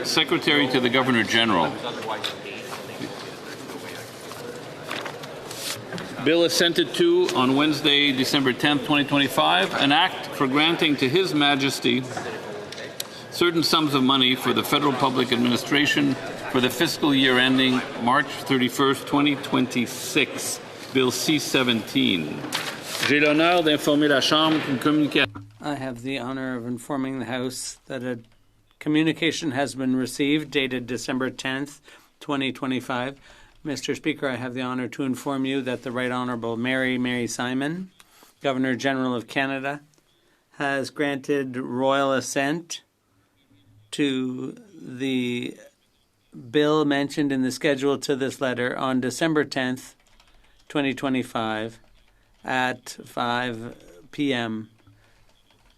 Secretary to the Governor General. Bill assented to on Wednesday, December 10th, 2025, an act for granting to His Majesty certain sums of money for the federal public administration for the fiscal year ending March 31st, 2026. Bill C-17. J'ai l'honneur d'informer la Chambre qu'une communication. I have the honor of informing the House that a communication has been received dated December 10th, 2025. Mr. Speaker, I have the honor to inform you that the Right Honourable Mary Simon, Governor General of Canada, has granted royal assent to the bill mentioned in the schedule to this letter on December 10th, 2025 at 5 p.m.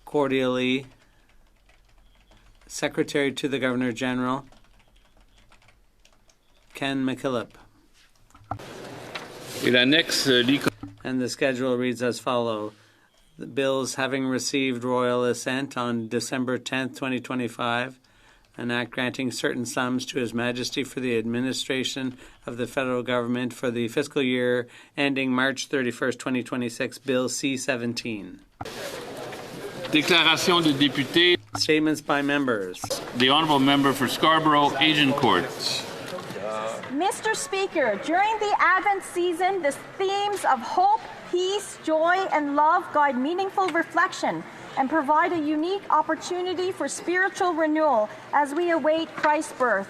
Cordially, Secretary to the Governor General, Ken McKillop. And the schedule reads as follows. The bills having received royal assent on December 10th, 2025, an act granting certain sums to His Majesty for the administration of the federal government for the fiscal year ending March 31st, 2026, Bill C-17. Déclaration de député. Statements by members. The Honourable Member for Scarborough, Agincourt. Mr. Speaker, during the Advent season, the themes of hope, peace, joy, and love guide meaningful reflection and provide a unique opportunity for spiritual renewal as we await Christ's birth.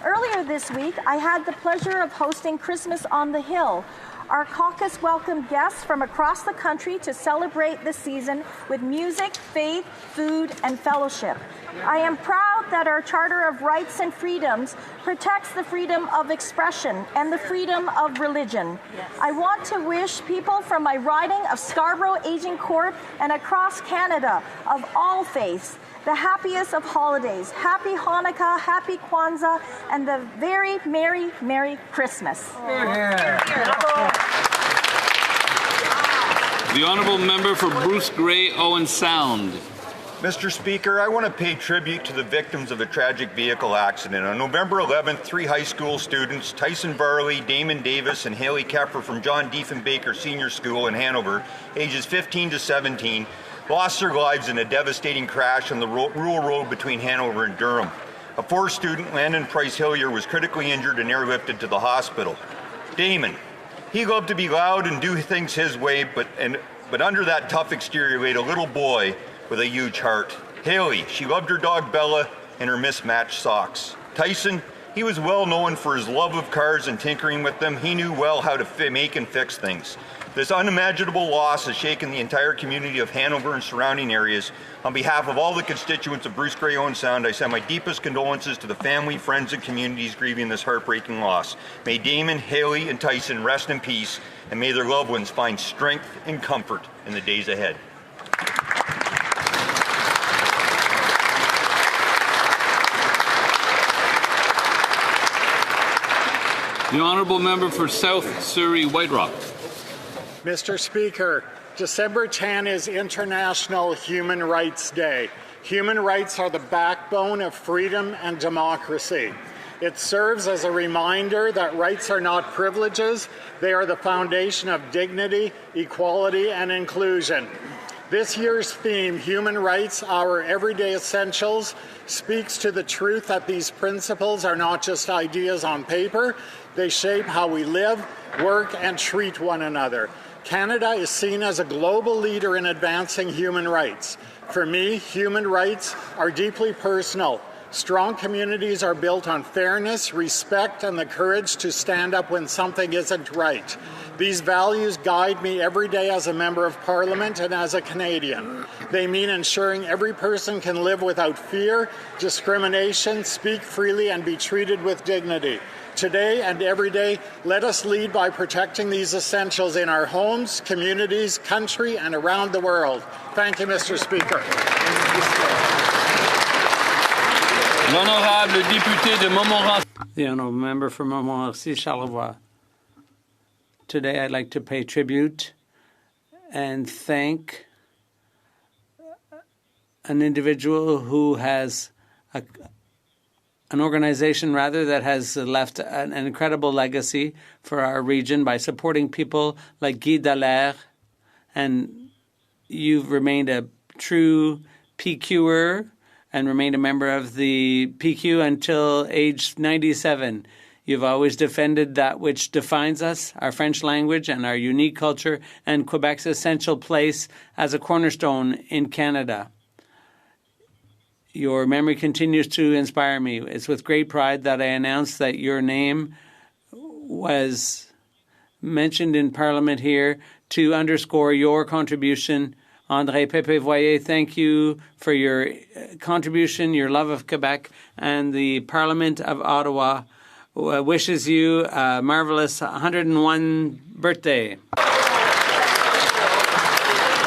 Earlier this week, I had the pleasure of hosting Christmas on the Hill. Our caucus welcomed guests from across the country to celebrate the season with music, faith, food, and fellowship. I am proud that our Charter of Rights and Freedoms protects the freedom of expression and the freedom of religion. Yes. I want to wish people from my riding of Scarborough, Agincourt, and across Canada of all faiths the happiest of holidays. Happy Hanukkah, happy Kwanzaa, and the very Merry, Merry Christmas. The Honourable Member for Bruce Grey, Owen Sound. Mr. Speaker, I want to pay tribute to the victims of a tragic vehicle accident. On November 11th, 3 high school students, Tyson Varley, Damon Davis, and Haley Kepper from John Diefenbaker Senior School in Hanover, ages 15 to 17, lost their lives in a devastating crash on the rural road between Hanover and Durham. A 4th student, Landon Price Hillier, was critically injured and airlifted to the hospital. Damon, he loved to be loud and do things his way, but under that tough exterior laid a little boy with a huge heart. Haley, she loved her dog Bella and her mismatched socks. Tyson, he was well known for his love of cars and tinkering with them. He knew well how to make and fix things. This unimaginable loss has shaken the entire community of Hanover and surrounding areas. On behalf of all the constituents of Bruce Grey Owen Sound, I send my deepest condolences to the family, friends, and communities grieving this heartbreaking loss. May Damon, Haley, and Tyson rest in peace, and may their loved ones find strength and comfort in the days ahead. The Honourable Member for South Surrey, White Rock. Mr. Speaker, December 10 is International Human Rights Day. Human rights are the backbone of freedom and democracy. It serves as a reminder that rights are not privileges, they are the foundation of dignity, equality, and inclusion. This year's theme, Human Rights, Our Everyday Essentials, speaks to the truth that these principles are not just ideas on paper, they shape how we live, work, and treat one another. Canada is seen as a global leader in advancing human rights. For me, human rights are deeply personal. Strong communities are built on fairness, respect, and the courage to stand up when something isn't right. These values guide me every day as a member of Parliament and as a Canadian. They mean ensuring every person can live without fear, discrimination, speak freely, and be treated with dignity. Today and every day, let us lead by protecting these essentials in our homes, communities, country, and around the world. Thank you, Mr. Speaker. L'honorable député de Montmorency. The Honourable Member for Montmorency, Charlevoix. Today I'd like to pay tribute and thank an individual who has an organization rather that has left an incredible legacy for our region by supporting people like Guy Dallaire, and you've remained a true PQer and remained a member of the PQ until age 97. You've always defended that which defines us, our French language and our unique culture, and Quebec's essential place as a cornerstone in Canada. Your memory continues to inspire me. It's with great pride that I announce that your name was mentioned in Parliament here to underscore your contribution. André Pepe-Voyer, thank you for your contribution, your love of Quebec, and the Parliament of Ottawa wishes you a marvelous 101 birthday.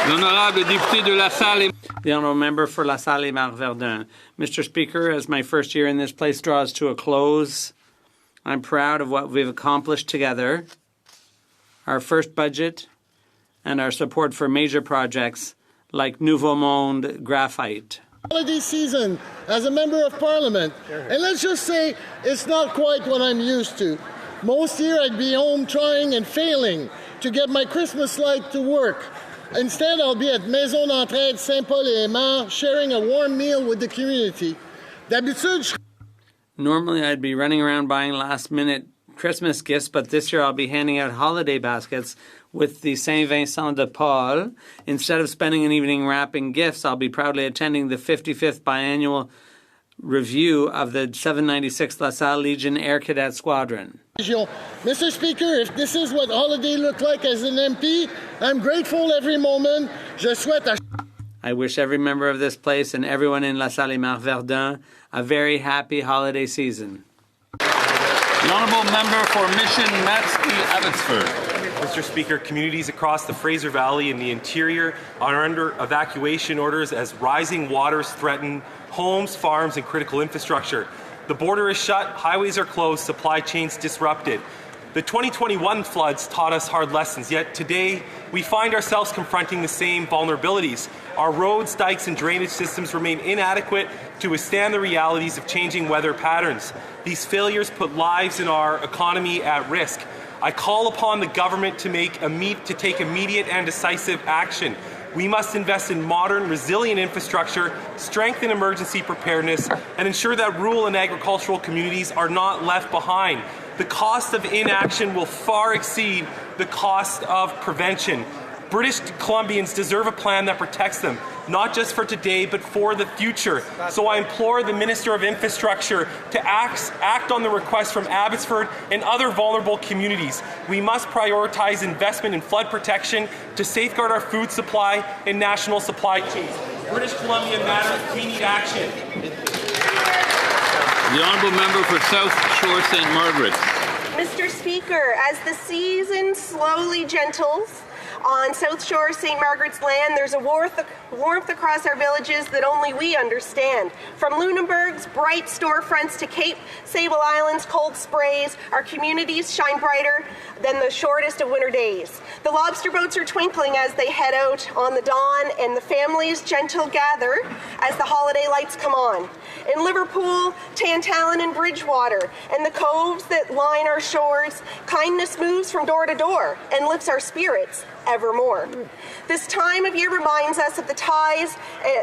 L'honorable député de La Salle. The honourable member for La Salle et Marc-Verdun. Mr. Speaker, as my first year in this place draws to a close, I'm proud of what we've accomplished together, our first budget, and our support for major projects like Nouveau Monde Graphite. Holiday season as a member of Parliament, and let's just say it's not quite what I'm used to. Most year I'd be home trying and failing to get my Christmas light to work. Instead, I'll be at Maison d'Entraide Saint-Paul-et-Aymar sharing a warm meal with the community. D'habitude, normally I'd be running around buying last-minute Christmas gifts, but this year I'll be handing out holiday baskets with the Saint Vincent de Paul. Instead of spending an evening wrapping gifts, I'll be proudly attending the 55th biannual review of the 796th La Salle Legion Air Cadet Squadron. Mr. Speaker, if this is what holiday look like as an MP, I'm grateful every moment. I wish every member of this place and everyone in La Salle et Marc-Verdun a very happy holiday season. The honourable member for Mission Matsky Abbotsford. Mr. Speaker, communities across the Fraser Valley and the interior are under evacuation orders as rising waters threaten homes, farms, and critical infrastructure. The border is shut, highways are closed, supply chains disrupted. The 2021 floods taught us hard lessons, yet today we find ourselves confronting the same vulnerabilities. Our roads, dikes, and drainage systems remain inadequate to withstand the realities of changing weather patterns. These failures put lives in our economy at risk. I call upon the government to take immediate and decisive action. We must invest in modern, resilient infrastructure, strengthen emergency preparedness, and ensure that rural and agricultural communities are not left behind. The cost of inaction will far exceed the cost of prevention. British Columbians deserve a plan that protects them, not just for today, but for the future. So I implore the Minister of Infrastructure to act on the request from Abbotsford and other vulnerable communities. We must prioritize investment in flood protection to safeguard our food supply and national supply chains. British Columbia matters. We need action. The honourable member for South Shore St. Margaret. Mr. Speaker, as the season slowly gentles on South Shore St. Margaret's land, there's a warmth across our villages that only we understand. From Lunenburg's bright storefronts to Cape Sable Island's cold sprays, our communities shine brighter than the shortest of winter days. The lobster boats are twinkling as they head out on the dawn, and the families gentle gather as the holiday lights come on. In Liverpool, Tantallon, and Bridgewater, and the coves that line our shores, kindness moves from door to door and lifts our spirits evermore. This time of year reminds us of the ties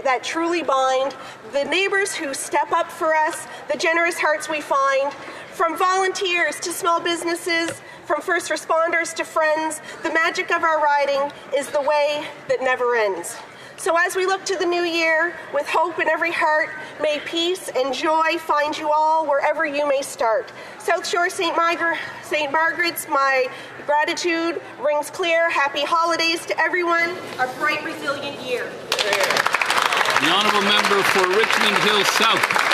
that truly bind, the neighbors who step up for us, the generous hearts we find. From volunteers to small businesses, from first responders to friends, the magic of our riding is the way that never ends. So as we look to the new year, with hope in every heart, may peace and joy find you all wherever you may start. South Shore St. Margaret's, my gratitude rings clear. Happy holidays to everyone. A bright, resilient year. The honourable member for Richmond Hill South.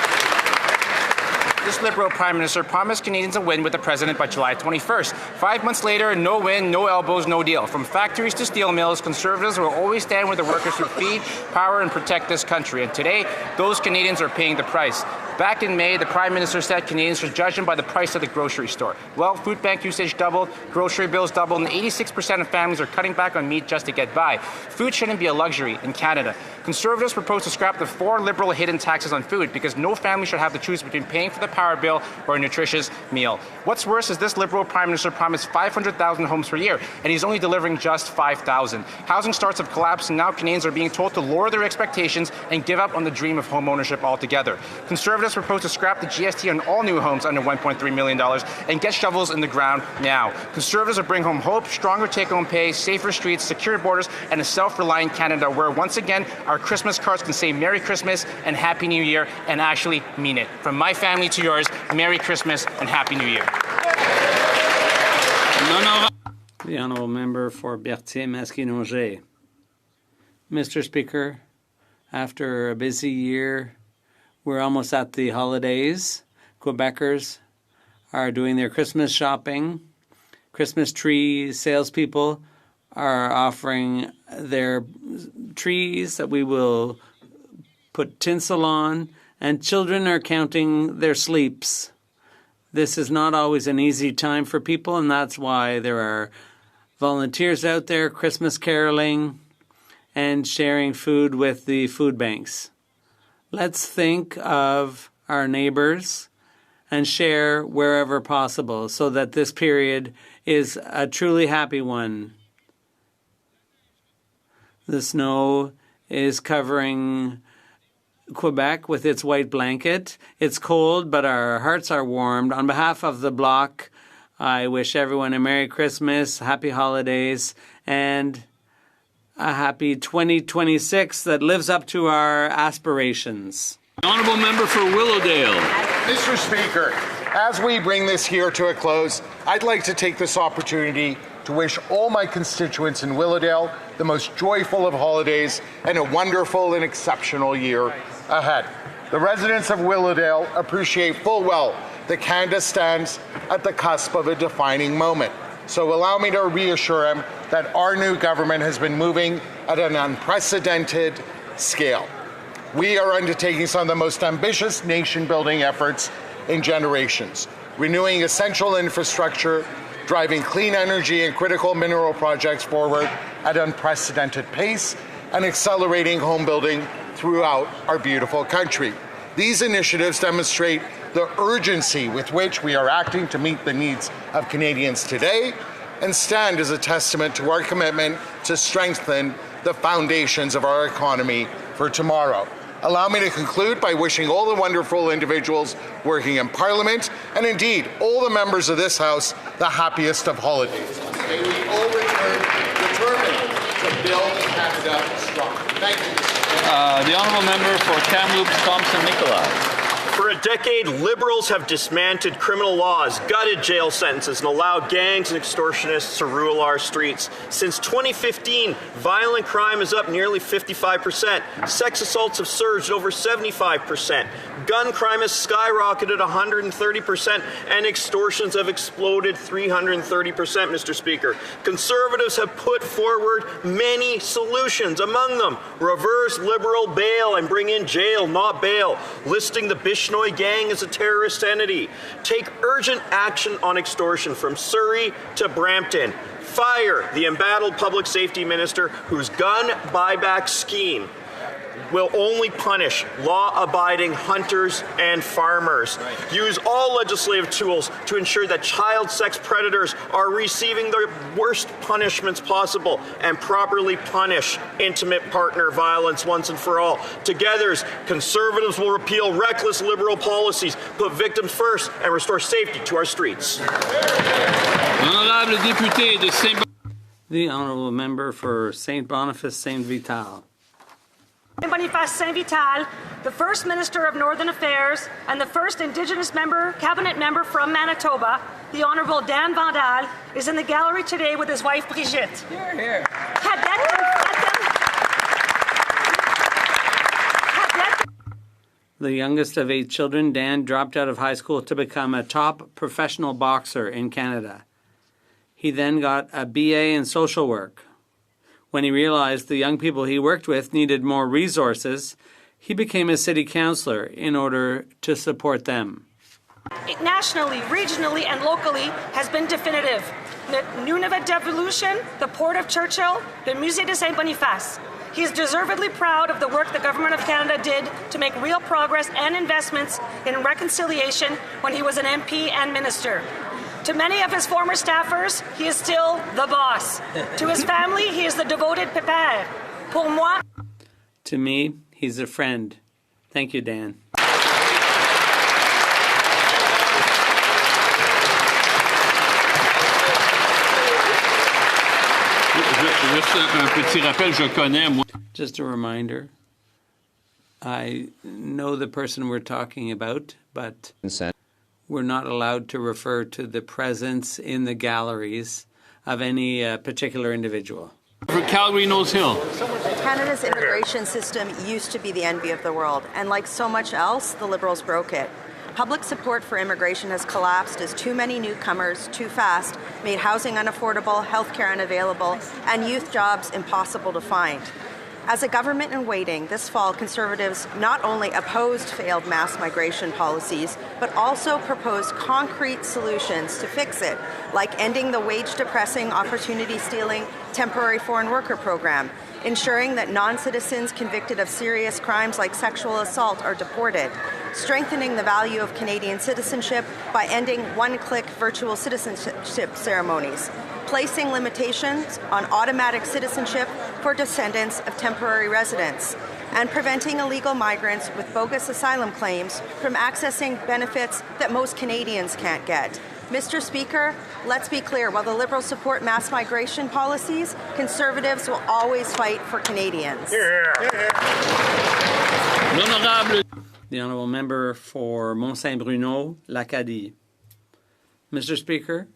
This Liberal Prime Minister promised Canadians a win with the President by July 21st. 5 months later, no win, no elbows, no deal. From factories to steel mills, Conservatives will always stand with the workers who feed, power, and protect this country. And today, those Canadians are paying the price. Back in May, the Prime Minister said Canadians should judge him by the price at the grocery store. Well, food bank usage doubled, grocery bills doubled, and 86% of families are cutting back on meat just to get by. Food shouldn't be a luxury in Canada. Conservatives propose to scrap the 4 Liberal hidden taxes on food because no family should have to choose between paying for the power bill or a nutritious meal. What's worse is this Liberal Prime Minister promised 500,000 homes per year, and he's only delivering just 5,000. Housing starts have collapsed, and now Canadians are being told to lower their expectations and give up on the dream of home ownership altogether. Conservatives propose to scrap the GST on all new homes under $1.3 million and get shovels in the ground now. Conservatives will bring home hope, stronger take-home pay, safer streets, secure borders, and a self-reliant Canada where, once again, our Christmas cards can say Merry Christmas and Happy New Year and actually mean it. From my family to yours, Merry Christmas and Happy New Year. The Honourable Member for Berthier-Masquinongé. Mr. Speaker, after a busy year, we're almost at the holidays. Quebecers are doing their Christmas shopping. Christmas tree salespeople are offering their trees that we will put tinsel on, and children are counting their sleeps. This is not always an easy time for people, and that's why there are volunteers out there Christmas caroling and sharing food with the food banks. Let's think of our neighbors and share wherever possible so that this period is a truly happy one. The snow is covering Quebec with its white blanket. It's cold, but our hearts are warmed. On behalf of the Bloc, I wish everyone a Merry Christmas, Happy Holidays, and a happy 2026 that lives up to our aspirations. Honourable Member for Willowdale. Mr. Speaker, as we bring this year to a close, I'd like to take this opportunity to wish all my constituents in Willowdale the most joyful of holidays and a wonderful and exceptional year ahead. The residents of Willowdale appreciate full well that Canada stands at the cusp of a defining moment. So allow me to reassure them that our new government has been moving at an unprecedented scale. We are undertaking some of the most ambitious nation-building efforts in generations, renewing essential infrastructure, driving clean energy and critical mineral projects forward at unprecedented pace, and accelerating home building throughout our beautiful country. These initiatives demonstrate the urgency with which we are acting to meet the needs of Canadians today and stand as a testament to our commitment to strengthen the foundations of our economy for tomorrow. Allow me to conclude by wishing all the wonderful individuals working in Parliament, and indeed all the members of this House, the happiest of holidays. May we all return determined to build Canada strong. Thank you, Mr. Speaker. The Honourable Member for Kamloops, Thompson-Nicolai. For a decade, Liberals have dismantled criminal laws, gutted jail sentences, and allowed gangs and extortionists to rule our streets. Since 2015, violent crime is up nearly 55%. Sex assaults have surged over 75%. Gun crime has skyrocketed 130%, and extortions have exploded 330%, Mr. Speaker. Conservatives have put forward many solutions, among them reverse Liberal bail and bring in jail, not bail, listing the Bishnoi gang as a terrorist entity. Take urgent action on extortion from Surrey to Brampton. Fire the embattled public safety minister whose gun buyback scheme will only punish law-abiding hunters and farmers. Use all legislative tools to ensure that child sex predators are receiving the worst punishments possible and properly punish intimate partner violence once and for all. Together, Conservatives will repeal reckless Liberal policies, put victims first, and restore safety to our streets. The Honourable Member for St. Boniface St. Vital. Boniface St. Vital, the First Minister of Northern Affairs and the first Indigenous cabinet member from Manitoba, the Honourable Dan Vandal, is in the gallery today with his wife Brigitte. Here. The youngest of 8 children, Dan dropped out of high school to become a top professional boxer in Canada. He then got a BA in social work. When he realized the young people he worked with needed more resources, He became a city councillor in order to support them. Nationally, regionally, and locally has been definitive. The Nunavut Devolution, the Port of Churchill, the Musée de Saint-Boniface. He is deservedly proud of the work the Government of Canada did to make real progress and investments in reconciliation when he was an MP and minister. To many of his former staffers, he is still the boss. To his family, he is the devoted pépère. Pour moi... To me, he's a friend. Thank you, Dan. Just a reminder, I know the person we're talking about, but we're not allowed to refer to the presence in the galleries of any particular individual. For Calgary Nose Hill. Canada's immigration system used to be the envy of the world, and like so much else, the Liberals broke it. Public support for immigration has collapsed as too many newcomers, too fast, made housing unaffordable, healthcare unavailable, and youth jobs impossible to find. As a government in waiting, this fall, Conservatives not only opposed failed mass migration policies, but also proposed concrete solutions to fix it, like ending the wage-depressing, opportunity-stealing temporary foreign worker program, ensuring that non-citizens convicted of serious crimes like sexual assault are deported, strengthening the value of Canadian citizenship by ending one-click virtual citizenship ceremonies, placing limitations on automatic citizenship for descendants of temporary residents, and preventing illegal migrants with bogus asylum claims from accessing benefits that most Canadians can't get. Mr. Speaker, let's be clear, while the Liberals support mass migration policies, Conservatives will always fight for Canadians. The Honourable Member for Mont-Saint-Bruno, L'Acadie. Mr. Speaker,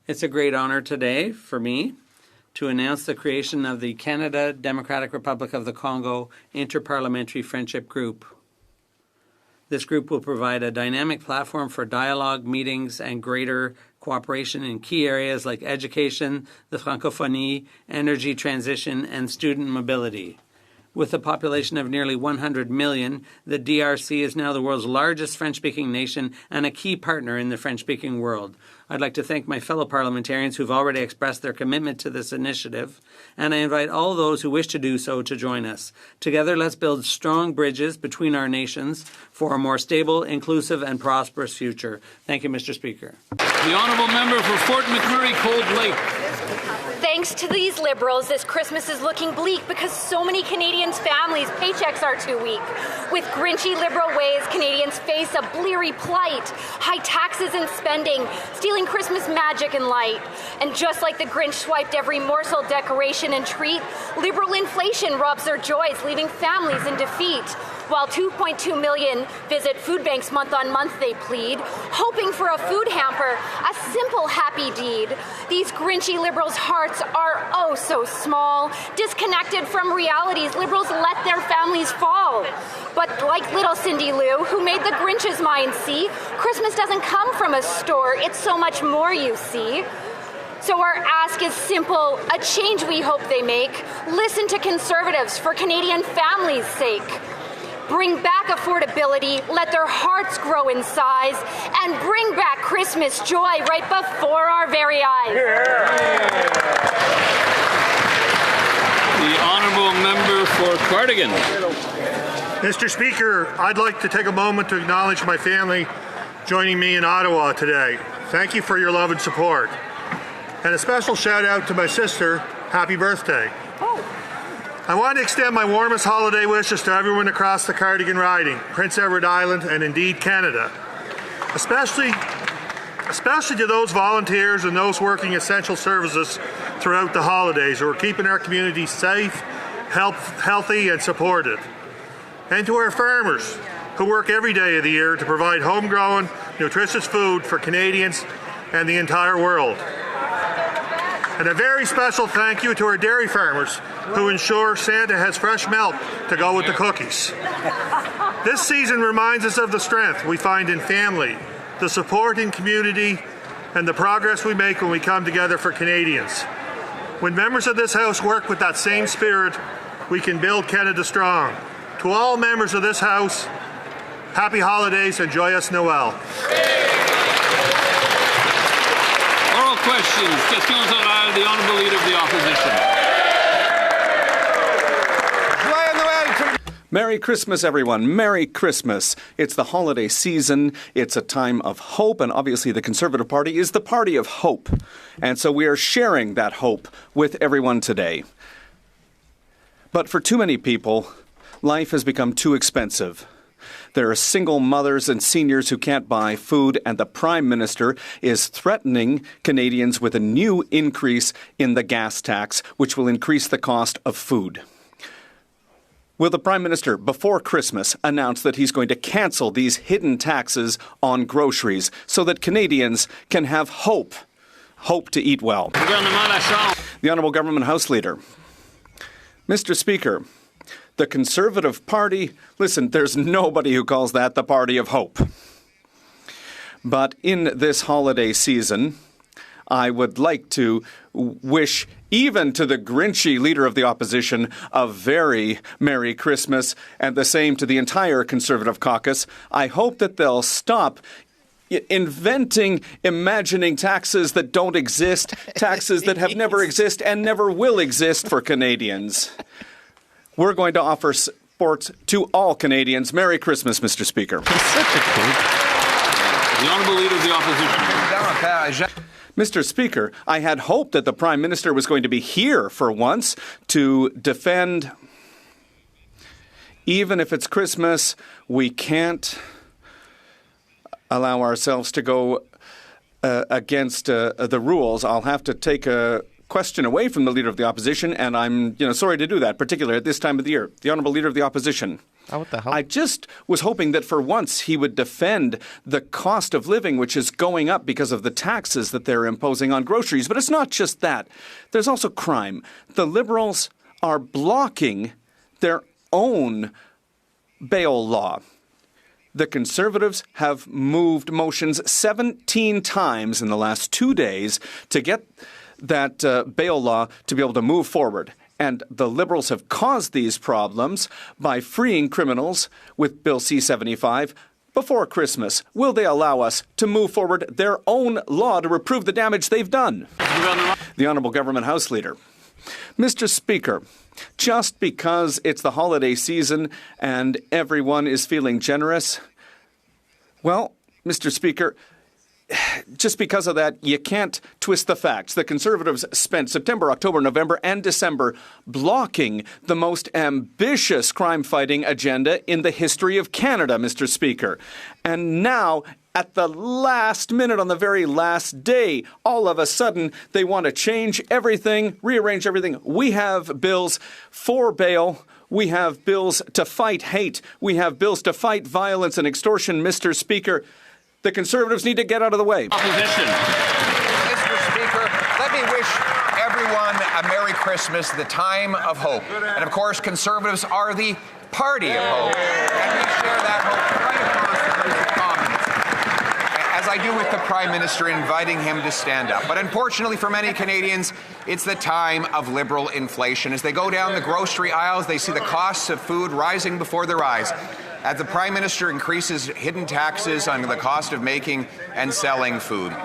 it's a great honour today for me to announce the creation of the Canada Democratic Republic of the Congo Interparliamentary Friendship Group. This group will provide a dynamic platform for dialogue, meetings, and greater cooperation in key areas like education, the Francophonie, energy transition, and student mobility. With a population of nearly 100 million, the DRC is now the world's largest French-speaking nation and a key partner in the French-speaking world. I'd like to thank my fellow parliamentarians who've already expressed their commitment to this initiative, and I invite all those who wish to do so to join us. Together, let's build strong bridges between our nations for a more stable, inclusive, and prosperous future. Thank you, Mr. Speaker. The Honourable Member for Fort McMurray, Cold Lake. Thanks to these Liberals, this Christmas is looking bleak because so many Canadians' families' paychecks are too weak. With grinchy Liberal ways, Canadians face a bleary plight, high taxes and spending, stealing Christmas magic and light. And just like the Grinch swiped every morsel, decoration, and treat, Liberal inflation robs their joys, leaving families in defeat. While 2.2 million visit food banks month on month, they plead, hoping for a food hamper, a simple happy deed. These grinchy Liberals' hearts are oh so small. Disconnected from realities, Liberals let their families fall. But like little Cindy Lou, who made the Grinch's mind see, Christmas doesn't come from a store, it's so much more, you see. So our ask is simple, a change we hope they make. Listen to Conservatives for Canadian families' sake. Bring back affordability, let their hearts grow in size, and bring back Christmas joy right before our very eyes. The Honourable Member for Cardigan. Mr. Speaker, I'd like to take a moment to acknowledge my family joining me in Ottawa today. Thank you for your love and support. And a special shout out to my sister, happy birthday. I want to extend my warmest holiday wishes to everyone across the Cardigan riding, Prince Edward Island, and indeed Canada. Especially to those volunteers and those working essential services throughout the holidays who are keeping our community safe, healthy, and supported. And to our farmers who work every day of the year to provide homegrown, nutritious food for Canadians and the entire world. And a very special thank you to our dairy farmers who ensure Santa has fresh milk to go with the cookies. This season reminds us of the strength we find in family, the support in community, and the progress we make when we come together for Canadians. When members of this House work with that same spirit, we can build Canada strong. To all members of this House, happy holidays and joyous Noel. Oral questions. Questions orales. The Honourable Leader of the Opposition. Merry Christmas, everyone. Merry Christmas. It's the holiday season. It's a time of hope, and obviously the Conservative Party is the party of hope. And so we are sharing that hope with everyone today. But for too many people, life has become too expensive. There are single mothers and seniors who can't buy food, and the Prime Minister is threatening Canadians with a new increase in the gas tax, which will increase the cost of food. Will the Prime Minister, before Christmas, announce that he's going to cancel these hidden taxes on groceries so that Canadians can have hope to eat well? The Honourable Government House Leader. Mr. Speaker, the Conservative Party, listen, there's nobody who calls that the party of hope. But in this holiday season, I would like to wish even to the Grinchy Leader of the Opposition a very Merry Christmas, and the same to the entire Conservative caucus. I hope that they'll stop imagining taxes that don't exist, taxes that have never existed and never will exist for Canadians. We're going to offer support to all Canadians. Merry Christmas, Mr. Speaker. The Honourable Leader of the Opposition. Mr. Speaker, I had hoped that the Prime Minister was going to be here for once to defend. Even if it's Christmas, we can't allow ourselves to go against the rules. I'll have to take a question away from the Leader of the Opposition, and I'm sorry to do that, particularly at this time of the year. The Honourable Leader of the Opposition. What the hell? I just was hoping that for once he would defend the cost of living, which is going up because of the taxes that they're imposing on groceries. But it's not just that. There's also crime. The Liberals are blocking their own bail law. The Conservatives have moved motions 17 times in the last 2 days to get that bail law to be able to move forward. And the Liberals have caused these problems by freeing criminals with Bill C-75 before Christmas. Will they allow us to move forward their own law to reprove the damage they've done? The Honourable Government House Leader. Mr. Speaker, just because it's the holiday season and everyone is feeling generous, well, Mr. Speaker, just because of that, you can't twist the facts. The Conservatives spent September, October, November, and December blocking the most ambitious crime-fighting agenda in the history of Canada, Mr. Speaker. And now, at the last minute, on the very last day, all of a sudden, they want to change everything, rearrange everything. We have bills for bail. We have bills to fight hate. We have bills to fight violence and extortion, Mr. Speaker. The Conservatives need to get out of the way. Opposition. Mr. Speaker, let me wish everyone a Merry Christmas, the time of hope. And of course, Conservatives are the party of hope. And we share that hope right across the House of Commons. As I do with the Prime Minister, inviting him to stand up. But unfortunately for many Canadians, it's the time of Liberal inflation. As they go down the grocery aisles, they see the costs of food rising before their eyes. As the Prime Minister increases hidden taxes on the cost of making and selling food.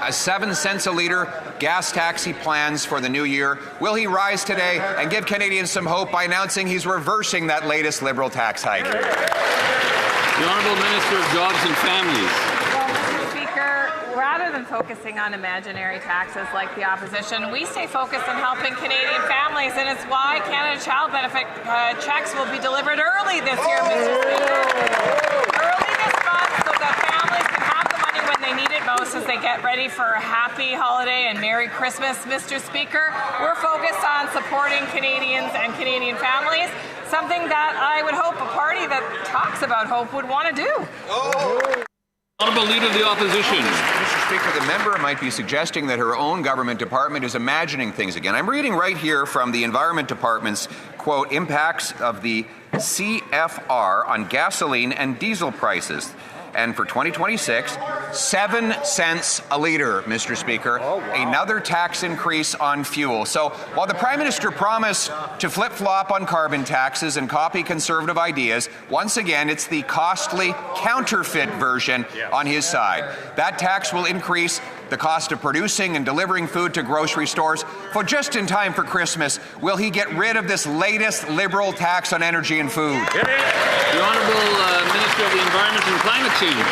A 7 cents a litre gas tax he plans for the new year. Will he rise today and give Canadians some hope by announcing he's reversing that latest Liberal tax hike? The Honourable Minister of Jobs and Families. Well, Mr. Speaker, rather than focusing on imaginary taxes like the opposition, we stay focused on helping Canadian families, and it's why Canada Child Benefit checks will be delivered early this year, Mr. Speaker. Early this month so that families can have the money when they need it most as they get ready for a happy holiday and Merry Christmas, Mr. Speaker. We're focused on supporting Canadians and Canadian families, something that I would hope a party that talks about hope would want to do. Honourable Leader of the Opposition. Mr. Speaker, the member might be suggesting that her own government department is imagining things again. I'm reading right here from the Environment Department's, quote, impacts of the CFR on gasoline and diesel prices. and for 2026, 7 cents a litre, Mr. Speaker. Another tax increase on fuel. So while the Prime Minister promised to flip-flop on carbon taxes and copy Conservative ideas, once again, it's the costly counterfeit version on his side. That tax will increase the cost of producing and delivering food to grocery stores for just in time for Christmas. Will he get rid of this latest Liberal tax on energy and food? The Honourable Minister of the Environment and Climate Change.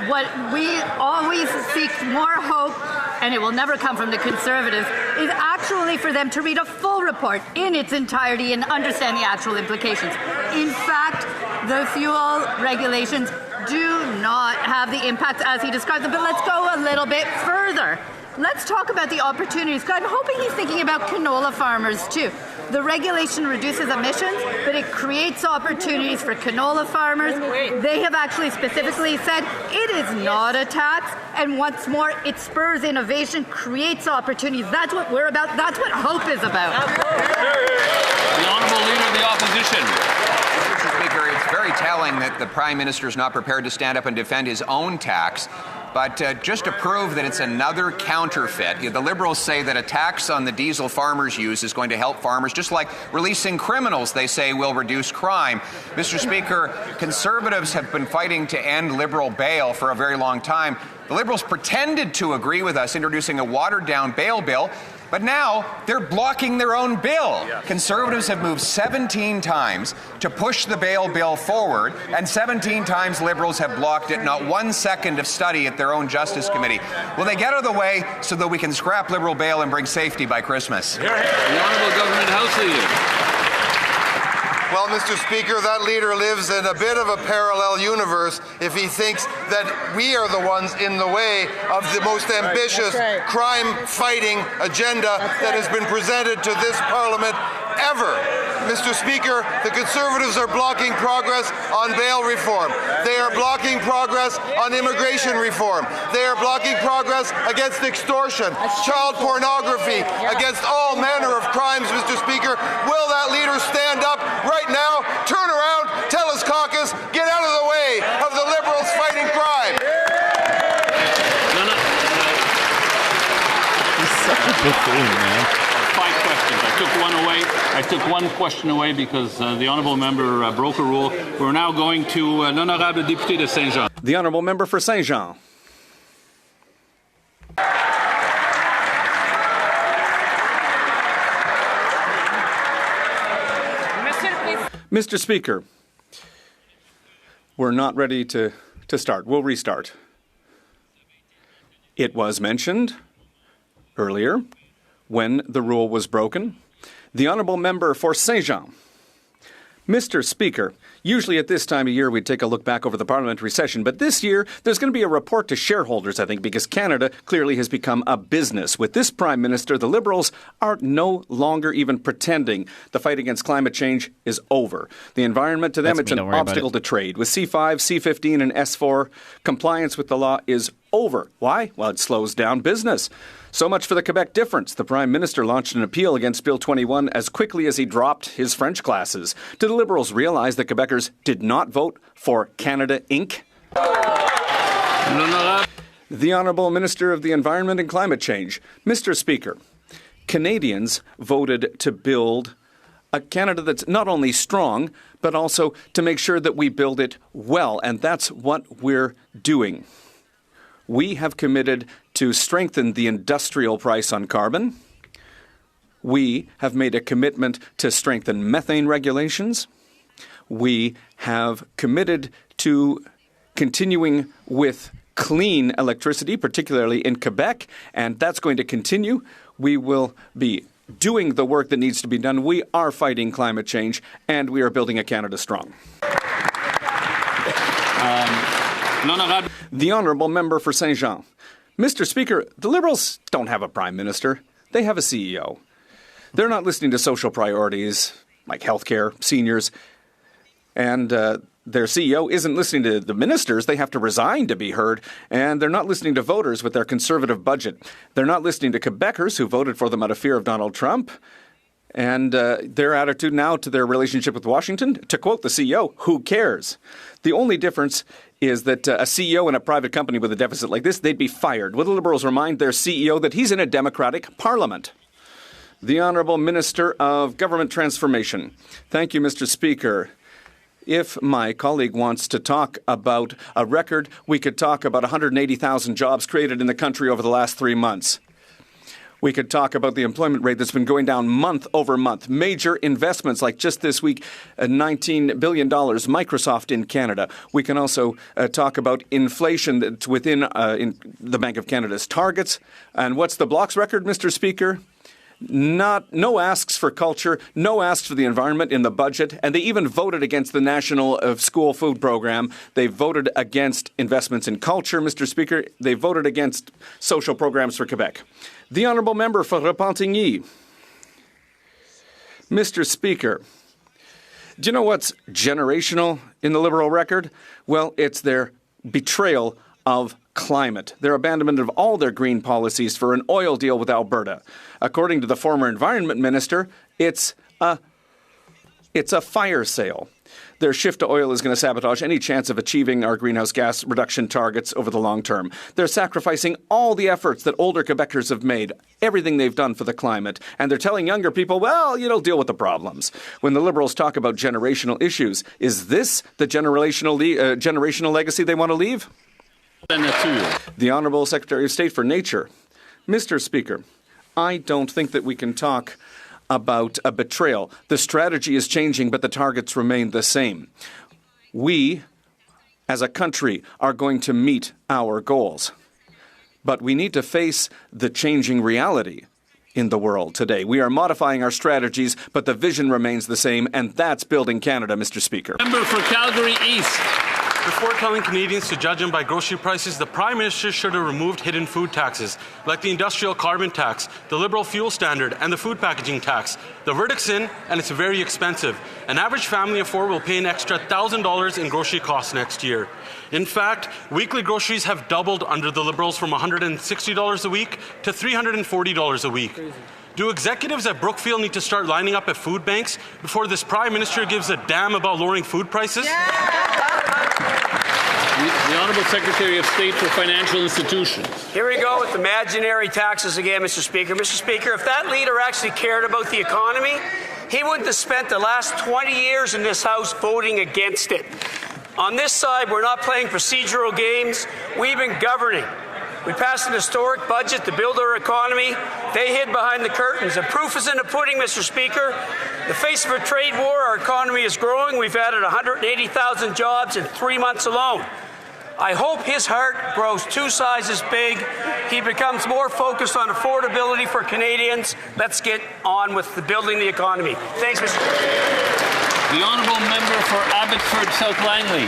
What we always seek more hope, and it will never come from the Conservatives, is actually for them to read a full report in its entirety and understand the actual implications. In fact, the fuel regulations do not have the impact as he described them, but let's go a little bit further. Let's talk about the opportunities. I'm hoping he's thinking about canola farmers too. The regulation reduces emissions, but it creates opportunities for canola farmers. They have actually specifically said it is not a tax, and once more, it spurs innovation, creates opportunities. That's what we're about. That's what hope is about. The Honourable Leader of the Opposition. Mr. Speaker, it's very telling that the Prime Minister is not prepared to stand up and defend his own tax. But just to prove that it's another counterfeit, the Liberals say that a tax on the diesel farmers use is going to help farmers, just like releasing criminals, they say, will reduce crime. Mr. Speaker, Conservatives have been fighting to end Liberal bail for a very long time. The Liberals pretended to agree with us introducing a watered-down bail bill, but now they're blocking their own bill. Yes. Conservatives have moved 17 times to push the bail bill forward, and 17 times Liberals have blocked it, not 1 second of study at their own Justice Committee. Will they get out of the way so that we can scrap Liberal bail and bring safety by Christmas? The Honourable Government House Leader. Well, Mr. Speaker, that leader lives in a bit of a parallel universe if he thinks that we are the ones in the way of the most ambitious crime-fighting agenda that has been presented to this Parliament ever. Mr. Speaker, the Conservatives are blocking progress on bail reform. They are blocking progress on immigration reform. They are blocking progress against extortion, child pornography, against all manner of crimes, Mr. Speaker. Will that leader stand up right now, turn around, tell his caucus, get out of the way of the Liberals fighting crime? He's such a buffoon, man. 5 questions. I took one question away because the Honourable Member broke a rule. We're now going to l'Honorable Député de Saint-Jean. The Honourable Member for Saint-Jean. Mr. Speaker, we're not ready to start. We'll restart. It was mentioned earlier when the rule was broken. The Honourable Member for Saint-Jean. Mr. Speaker, usually at this time of year we'd take a look back over the parliamentary session, but this year there's going to be a report to shareholders, I think, because Canada clearly has become a business. With this Prime Minister, the Liberals are no longer even pretending the fight against climate change is over. The environment to them, it's an obstacle to trade. With C5, C15 and S4, compliance with the law is over. Why? Well, it slows down business. So much for the Quebec difference. The Prime Minister launched an appeal against Bill 21 as quickly as he dropped his French classes. Did the Liberals realize that Quebecers did not vote for Canada Inc.? The Honourable Minister of the Environment and Climate Change. Mr. Speaker, Canadians voted to build a Canada that's not only strong, but also to make sure that we build it well, and that's what we're doing. We have committed to strengthen the industrial price on carbon. We have made a commitment to strengthen methane regulations. We have committed to continuing with clean electricity, particularly in Quebec, and that's going to continue. We will be doing the work that needs to be done. We are fighting climate change, and we are building a Canada strong. The Honourable Member for Saint-Jean. Mr. Speaker, the Liberals don't have a Prime Minister. They have a CEO. They're not listening to social priorities like healthcare, seniors, and their CEO isn't listening to the ministers. They have to resign to be heard, and they're not listening to voters with their conservative budget. They're not listening to Quebecers who voted for them out of fear of Donald Trump. And their attitude now to their relationship with Washington, to quote the CEO, who cares? The only difference is that a CEO in a private company with a deficit like this, they'd be fired. Will the Liberals remind their CEO that he's in a democratic parliament? The Honourable Minister of Government Transformation. Thank you, Mr. Speaker. If my colleague wants to talk about a record, we could talk about 180,000 jobs created in the country over the last 3 months. We could talk about the employment rate that's been going down month over month. Major investments like just this week, $19 billion, Microsoft in Canada. We can also talk about inflation that's within in the Bank of Canada's targets. And what's the Bloc's record, Mr. Speaker? No asks for culture, no asks for the environment in the budget, and they even voted against the National School Food Program. They voted against investments in culture, Mr. Speaker. They voted against social programs for Quebec. The Honourable Member for Repentigny. Mr. Speaker, do you know what's generational in the Liberal record? Well, it's their betrayal of climate, their abandonment of all their green policies for an oil deal with Alberta. According to the former Environment Minister, it's a fire sale. Their shift to oil is going to sabotage any chance of achieving our greenhouse gas reduction targets over the long term. They're sacrificing all the efforts that older Quebecers have made, everything they've done for the climate, and they're telling younger people, well, deal with the problems. When the Liberals talk about generational issues, is this the generational legacy they want to leave? The Honourable Secretary of State for Nature. Mr. Speaker, I don't think that we can talk about a betrayal. The strategy is changing, but the targets remain the same. We, as a country, are going to meet our goals. But we need to face the changing reality in the world today. We are modifying our strategies, but the vision remains the same, and that's building Canada, Mr. Speaker. Member for Calgary East. Before telling Canadians to judge them by grocery prices, the Prime Minister should have removed hidden food taxes, like the industrial carbon tax, the Liberal fuel standard, and the food packaging tax. The verdict's in, and it's very expensive. An average family of 4 will pay an extra $1,000 in grocery costs next year. In fact, weekly groceries have doubled under the Liberals from $160 a week to $340 a week. Do executives at Brookfield need to start lining up at food banks before this Prime Minister gives a damn about lowering food prices? The Honourable Secretary of State for Financial Institutions. Here we go with imaginary taxes again, Mr. Speaker. Mr. Speaker, if that leader actually cared about the economy, he wouldn't have spent the last 20 years in this House voting against it. On this side, we're not playing procedural games. We've been governing. We passed an historic budget to build our economy. They hid behind the curtains. The proof is in the pudding, Mr. Speaker. In the face of a trade war, our economy is growing. We've added 180,000 jobs in 3 months alone. I hope his heart grows 2 sizes big. He becomes more focused on affordability for Canadians. Let's get on with building the economy. Thanks, Mr. Speaker. The Honourable Member for Abbotsford South Langley.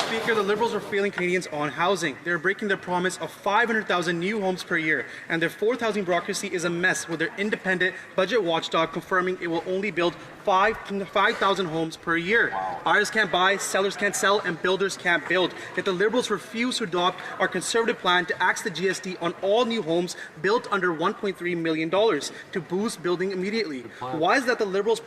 Speaker, the Liberals are failing Canadians on housing. They're breaking their promise of 500,000 new homes per year, and their fourth housing bureaucracy is a mess, with their independent budget watchdog confirming it will only build 5,000 homes per year. Buyers can't buy, sellers can't sell, and builders can't build. Yet the Liberals refuse to adopt our conservative plan to axe the GST on all new homes built under $1.3 million to boost building immediately. Why is that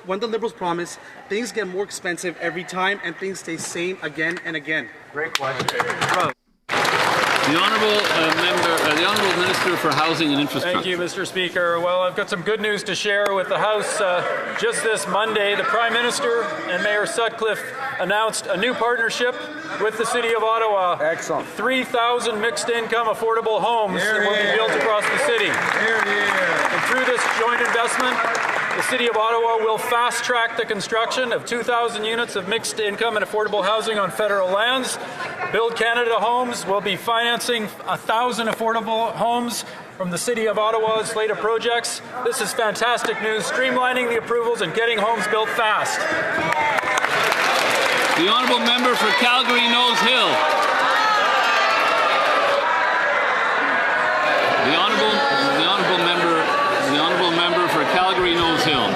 when the Liberals promise, things get more expensive every time and things stay same again and again? Great question. The Honourable Minister for Housing and Infrastructure. Thank you, Mr. Speaker. Well, I've got some good news to share with the House. Just this Monday, the Prime Minister and Mayor Sutcliffe announced a new partnership with the City of Ottawa. Excellent. 3,000 mixed-income affordable homes that will be built across the city. And through this joint investment, the City of Ottawa will fast-track the construction of 2,000 units of mixed-income and affordable housing on federal lands. Build Canada Homes will be financing 1,000 affordable homes from the City of Ottawa's slate of projects. This is fantastic news, streamlining the approvals and getting homes built fast. The Honourable Member for Calgary Nose Hill. The Honourable Member for Calgary Nose Hill. The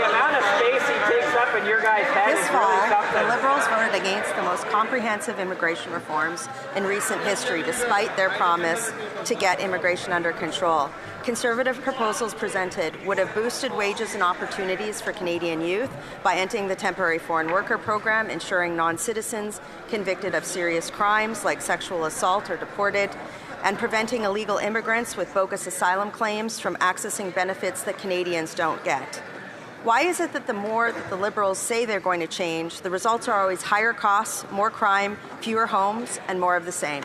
amount of space he takes up in your guys' head This is fall, really something. the Liberals voted against the most comprehensive immigration reforms in recent history, despite their promise to get immigration under control. Conservative proposals presented would have boosted wages and opportunities for Canadian youth by ending the temporary foreign worker program, ensuring non-citizens convicted of serious crimes like sexual assault are deported, and preventing illegal immigrants with bogus asylum claims from accessing benefits that Canadians don't get. Why is it that the more that the Liberals say they're going to change, the results are always higher costs, more crime, fewer homes, and more of the same?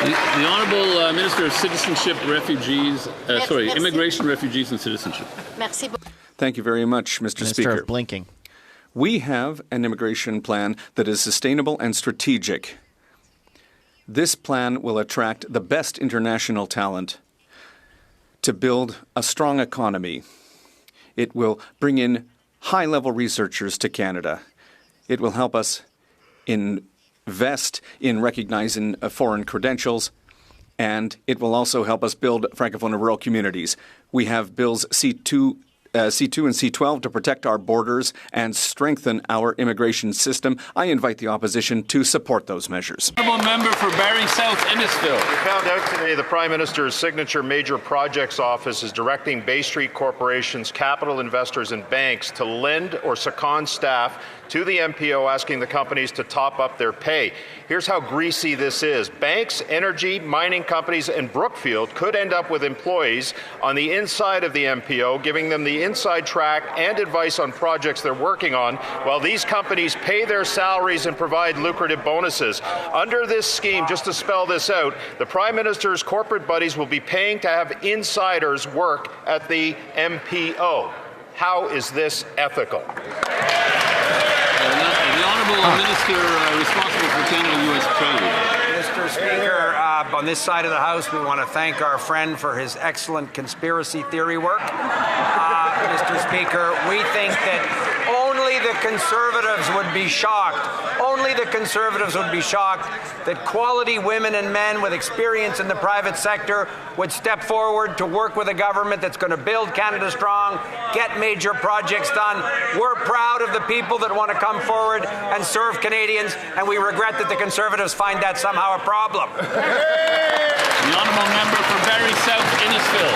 The Honourable Minister of Citizenship, Refugees, Immigration, Refugees and Citizenship. Thank you very much, Mr. Speaker. Of blinking. We have an immigration plan that is sustainable and strategic. This plan will attract the best international talent to build a strong economy. It will bring in high-level researchers to Canada. It will help us invest in recognizing foreign credentials, and it will also help us build Francophone and rural communities. We have bills C2 and C12 to protect our borders and strengthen our immigration system. I invite the opposition to support those measures. Honourable Member for Barrie South, Innisfil. We found out today the Prime Minister's signature major projects office is directing Bay Street corporations, capital investors and banks to lend or second staff to the MPO, asking the companies to top up their pay. Here's how greasy this is. Banks, energy, mining companies, and Brookfield could end up with employees on the inside of the MPO, giving them the inside track and advice on projects they're working on, while these companies pay their salaries and provide lucrative bonuses. Under this scheme, just to spell this out, the Prime Minister's corporate buddies will be paying to have insiders work at the MPO. How is this ethical? The Honourable Minister responsible for Canada-U.S. trade. Mr. Speaker, on this side of the House, we want to thank our friend for his excellent conspiracy theory work. Mr. Speaker, we think that only the Conservatives would be shocked. Only the Conservatives would be shocked that quality women and men with experience in the private sector would step forward to work with a government that's going to build Canada strong, get major projects done. We're proud of the people that want to come forward and serve Canadians, and we regret that the Conservatives find that somehow a problem. The Honourable Member for Barrie South, Innisfil.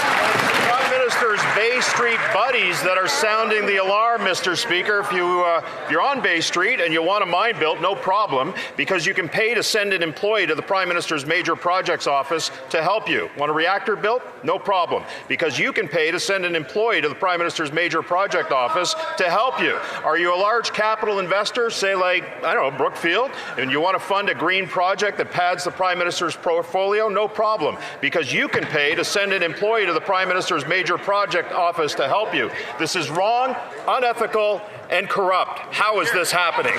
Prime Minister's Bay Street buddies that are sounding the alarm, Mr. Speaker. If you're on Bay Street and you want a mine built, no problem, because you can pay to send an employee to the Prime Minister's major projects office to help you. Want a reactor built? No problem, because you can pay to send an employee to the Prime Minister's major project office to help you. Are you a large capital investor, say like, I don't know, Brookfield, and you want to fund a green project that pads the Prime Minister's portfolio? No problem, because you can pay to send an employee to the Prime Minister's major project office to help you. This is wrong, unethical, and corrupt. How is this happening?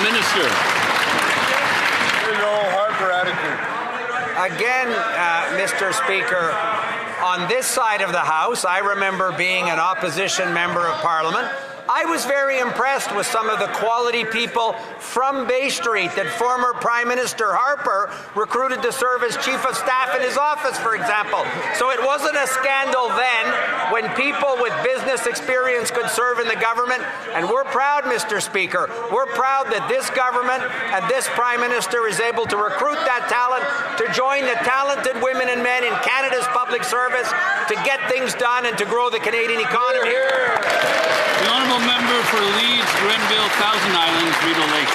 Minister. Harper attitude. Again, Mr. Speaker, on this side of the House, I remember being an opposition member of Parliament. I was very impressed with some of the quality people from Bay Street that former Prime Minister Harper recruited to serve as Chief of Staff in his office, for example. So it wasn't a scandal then when people with business experience could serve in the government. And we're proud, Mr. Speaker, we're proud that this government and this Prime Minister is able to recruit that talent to join the talented women and men in Canada's public service to get things done and to grow the Canadian economy. The Honourable Member for Leeds, Grenville, Thousand Islands, Rideau Lakes.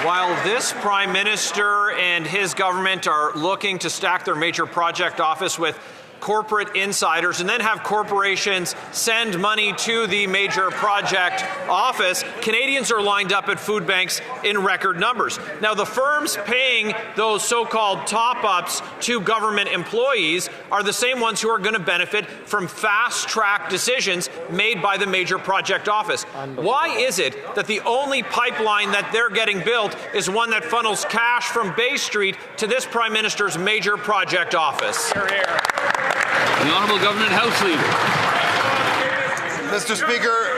While this Prime Minister and his government are looking to stack their major project office with corporate insiders and then have corporations send money to the major project office, Canadians are lined up at food banks in record numbers. Now, the firms paying those so-called top-ups to government employees are the same ones who are going to benefit from fast-track decisions made by the major project office. Why is it that the only pipeline that they're getting built is one that funnels cash from Bay Street to this Prime Minister's major project office? The Honourable Government House Leader. Mr. Speaker,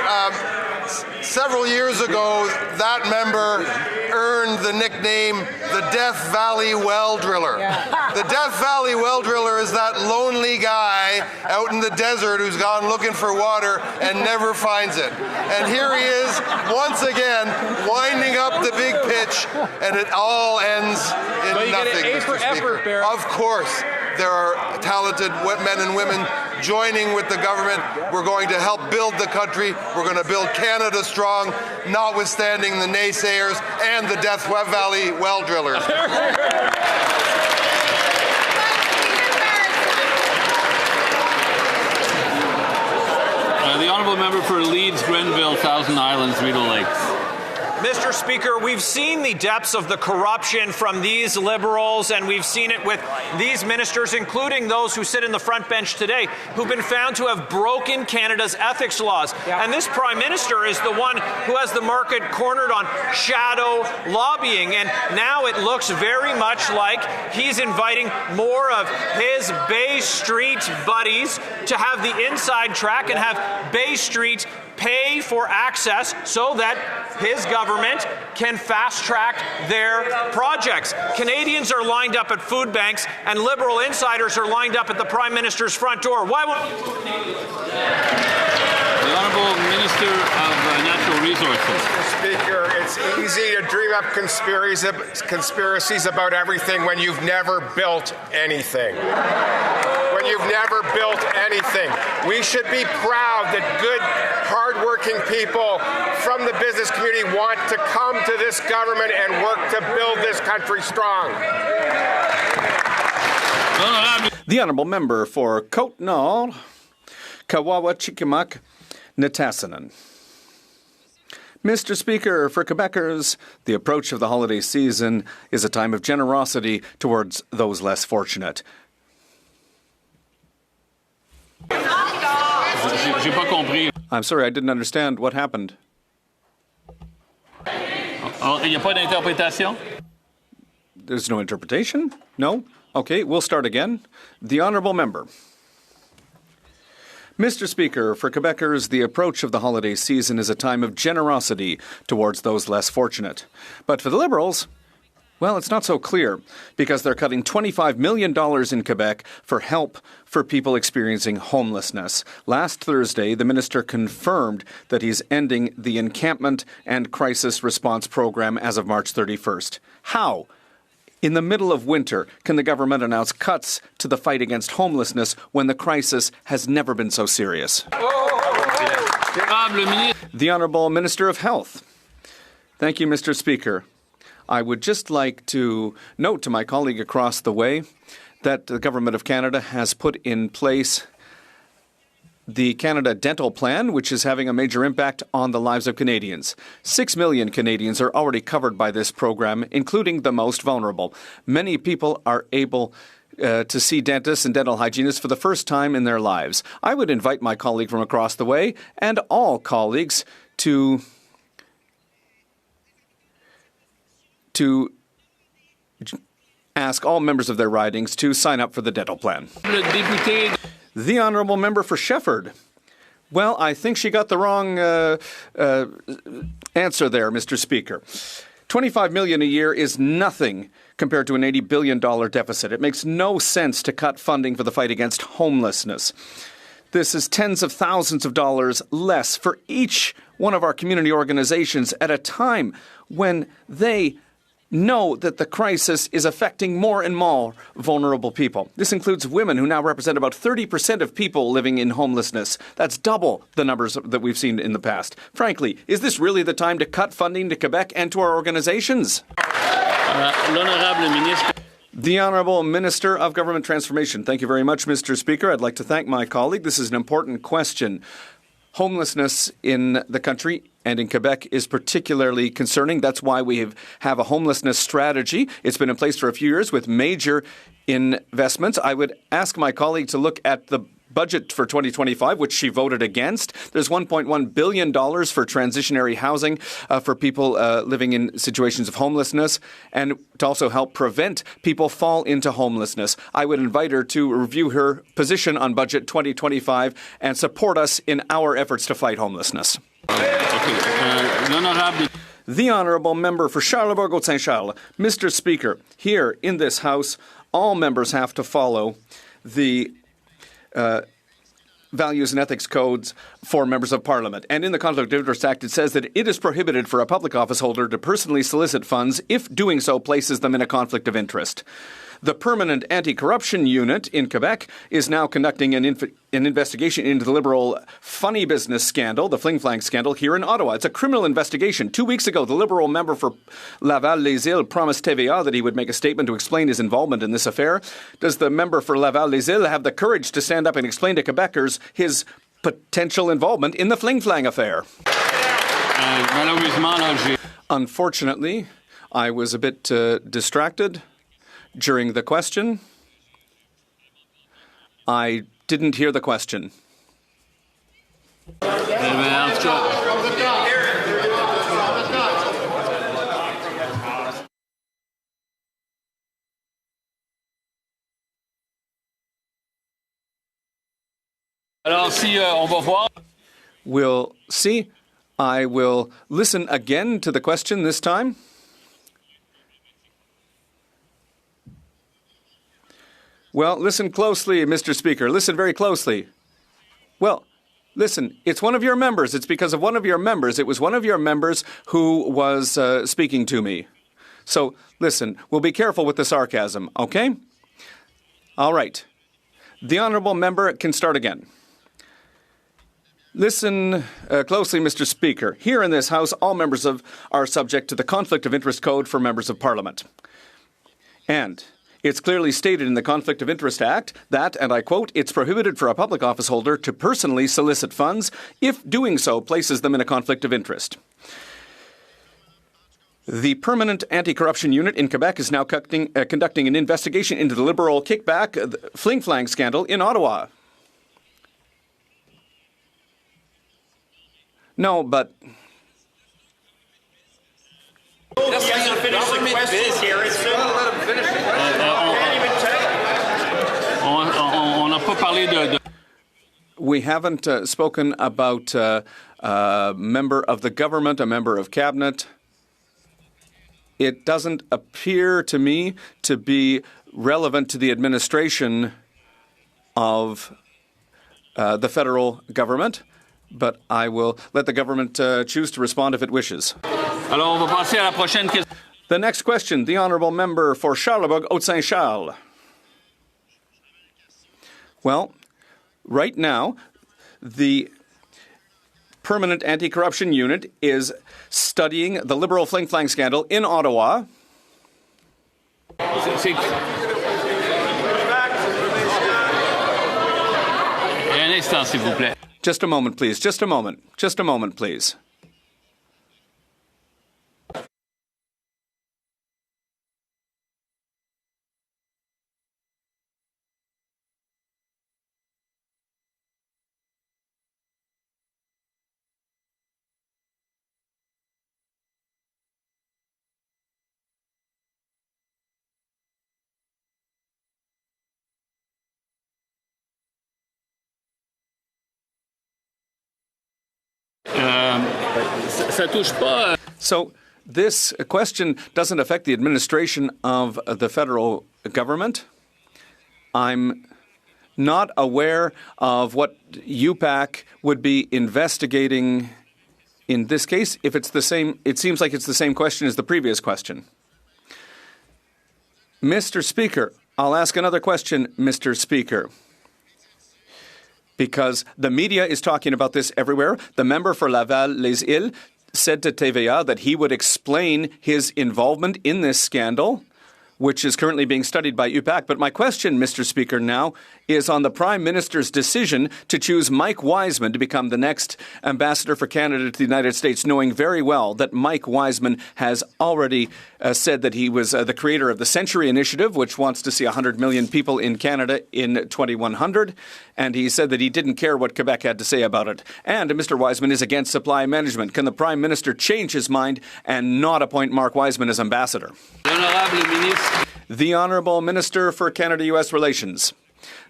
several years ago, that member earned earned the nickname the Death Valley Well Driller. The Death Valley Well Driller is that lonely guy out in the desert who's gone looking for water and never finds it. And here he is, once again, winding up the big pitch, and it all ends in nothing, Mr. Speaker. Of course, there are talented men and women joining with the government. We're going to help build the country. We're going to build Canada strong, notwithstanding the naysayers and the Death Valley well drillers. The honourable member for Leeds, Grenville, Thousand Islands, Rideau Lakes. Mr. Speaker, we've seen the depths of the corruption from these Liberals, and we've seen it with these ministers, including those who sit in the front bench today, who've been found to have broken Canada's ethics laws. And this Prime Minister is the one who has the market cornered on shadow lobbying, and now it looks very much like he's inviting more of his Bay Street buddies to have the inside track and have Bay Street pay for access so that his government can fast-track their projects. Canadians are lined up at food banks, and Liberal insiders are lined up at the Prime Minister's front door. Why won't... The Honourable Minister of Natural Resources. Mr. Speaker, it's easy to dream up conspiracies about everything when you've never built anything. When you've never built anything. We should be proud that good, hard-working people from the business community want to come to this government and work to build this country strong. The Honourable Member for Côte-Nord, Kawawa-Chikamack, Nitassinan. Mr. Speaker, for Quebecers, the approach of the holiday season is a time of generosity towards those less fortunate. I'm sorry, I didn't understand what happened. Il n'y a pas d'interprétation? There's no interpretation? No? Okay, we'll start again. The Honourable Member. Mr. Speaker, for Quebecers, the approach of the holiday season is a time of generosity towards those less fortunate. But for the Liberals, well, it's not so clear, because they're cutting $25 million in Quebec for help for people experiencing homelessness. Last Thursday, the minister confirmed that he's ending the Encampment and Crisis Response Program as of March 31st. How? In the middle of winter, can the government announce cuts to the fight against homelessness when the crisis has never been so serious? The Honourable Minister of Health. Thank you, Mr. Speaker. I would just like to note to my colleague across the way that the Government of Canada has put in place the Canada Dental Plan, which is having a major impact on the lives of Canadians. 6 million Canadians are already covered by this program, including the most vulnerable. Many people are able to see dentists and dental hygienists for the first time in their lives. I would invite my colleague from across the way and all colleagues to ask all members of their ridings to sign up for the dental plan. The Honourable Member for Shefford. Well, I think she got the wrong answer there, Mr. Speaker. $25 million a year is nothing compared to an $80 billion deficit. It makes no sense to cut funding for the fight against homelessness. This is tens of thousands of dollars less for each one of our community organizations at a time when they know that the crisis is affecting more and more vulnerable people. This includes women who now represent about 30% of people living in homelessness. That's double the numbers that we've seen in the past. Frankly, is this really the time to cut funding to Quebec and to our organizations? The Honourable Minister of Government Transformation. Thank you very much, Mr. Speaker. I'd like to thank my colleague. This is an important question. Homelessness in the country and in Quebec is particularly concerning. That's why we have a homelessness strategy. It's been in place for a few years with major investments. I would ask my colleague to look at the budget for 2025, which she voted against. There's $1.1 billion for transitionary housing for people living in situations of homelessness and to also help prevent people fall into homelessness. I would invite her to review her position on budget 2025 and support us in our efforts to fight homelessness. The Honourable Member for Charlebourg-Haute-Saint-Charles. Mr. Speaker, here in this House, all members have to follow the values and ethics codes for members of Parliament. And in the Conflict of Interest Act, it says that it is prohibited for a public office holder to personally solicit funds if doing so places them in a conflict of interest. The Permanent Anti-Corruption Unit in Quebec is now conducting an investigation into the Liberal funny business scandal, the Fling Flang scandal, here in Ottawa. It's a criminal investigation. 2 weeks ago, the Liberal member for Laval-Les-Îles promised TVA that he would make a statement to explain his involvement in this affair. Does the member for Laval-Les-Îles have the courage to stand up and explain to Quebecers his potential involvement in the Fling Flang affair? Unfortunately, I was a bit distracted during the question. I didn't hear the question. We'll see. I will listen again to the question this time. Well, listen closely, Mr. Speaker. Listen very closely. Well, listen, it's one of your members. It's because of one of your members. It was one of your members who was speaking to me. So, listen, we'll be careful with the sarcasm, okay? All right. The honourable member can start again. Listen closely, Mr. Speaker. Here in this House, all members are subject to the Conflict of Interest Code for members of Parliament. And it's clearly stated in the Conflict of Interest Act that, and I quote, it's prohibited for a public office holder to personally solicit funds if doing so places them in a conflict of interest. The Permanent Anti-Corruption Unit in Quebec is now conducting an investigation into the Liberal kickback Fling Flang scandal in Ottawa. No, but we haven't spoken about a member of the government, a member of cabinet. It doesn't appear to me to be relevant to the administration of the federal government, but I will let the government choose to respond if it wishes. The next question, the honourable member for Charlebourg-Haute-Saint-Charles. Well, right now, the Permanent Anti-Corruption Unit is studying the Liberal Fling Flang scandal in Ottawa. Just a moment, please. Just a moment. Just a moment, please. So this question doesn't affect the administration of the federal government. I'm not aware of what UPAC would be investigating in this case. If it's the same, it seems like it's the same question as the previous question. Mr. Speaker, I'll ask another question, Mr. Speaker, because the media is talking about this everywhere. The member for Laval-Les-Îles said to TVA that he would explain his involvement in this scandal, which is currently being studied by UPAC. But my question, Mr. Speaker, now is on the Prime Minister's decision to choose Mike Wiseman to become the next ambassador for Canada to the United States, knowing very well that Mike Wiseman has already said that he was the creator of the Century Initiative, which wants to see 100 million people in Canada in 2100. And he said that he didn't care what Quebec had to say about it. And Mr. Wiseman is against supply management. Can the Prime Minister change his mind and not appoint Mark Wiseman as ambassador? The Honourable Minister for Canada-US Relations.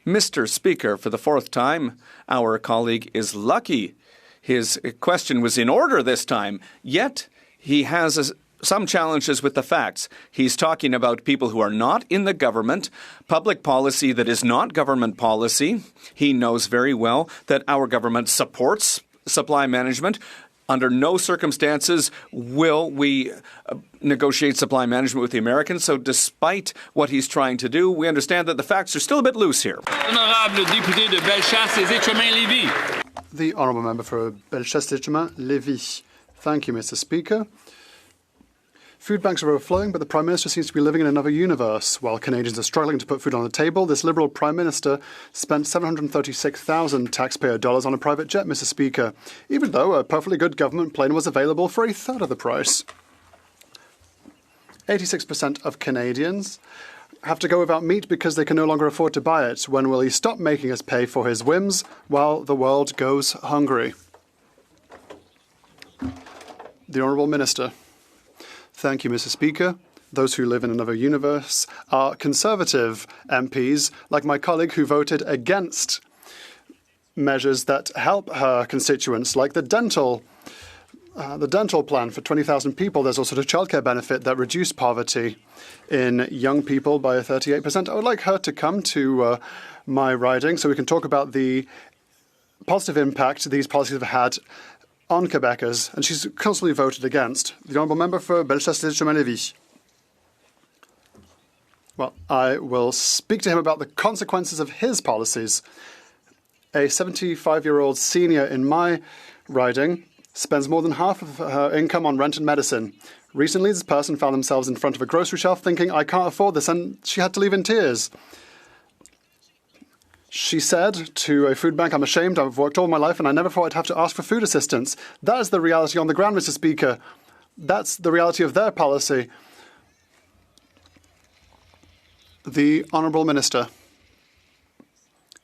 Mr. Speaker, for the fourth time, our colleague is lucky. His question was in order this time, yet He has some challenges with the facts. He's talking about people who are not in the government, public policy that is not government policy. He knows very well that our government supports supply management. Under no circumstances will we negotiate supply management with the Americans. So despite what he's trying to do, we understand that the facts are still a bit loose here. Honorable député de Bellechasse-Etchemin-Lévis. The Honourable Member for Bellechasse-Etchemin-Lévis. Thank you, Mr. Speaker. Food banks are overflowing, but the Prime Minister seems to be living in another universe. While Canadians are struggling to put food on the table, this Liberal Prime Minister spent $736,000 taxpayer dollars on a private jet, Mr. Speaker, even though a perfectly good government plane was available for a third of the price. 86% of Canadians have to go without meat because they can no longer afford to buy it. When will he stop making us pay for his whims while the world goes hungry? The Honourable Minister. Thank you, Mr. Speaker. Those who live in another universe are Conservative MPs, like my colleague who voted against measures that help her constituents, like the dental plan for 20,000 people. There's also the childcare benefit that reduced poverty in young people by 38%. I would like her to come to my riding so we can talk about the positive impact these policies have had on Quebecers, and she's constantly voted against. The Honourable Member for Bellechasse-Etchemin-Lévis. Well, I will speak to him about the consequences of his policies. A 75-year-old senior in my riding spends more than half of her income on rent and medicine. Recently, this person found themselves in front of a grocery shelf thinking, I can't afford this, and she had to leave in tears. She said to a food bank, I'm ashamed, I've worked all my life and I never thought I'd have to ask for food assistance. That is the reality on the ground, Mr. Speaker. That's the reality of their policy. The Honourable Minister.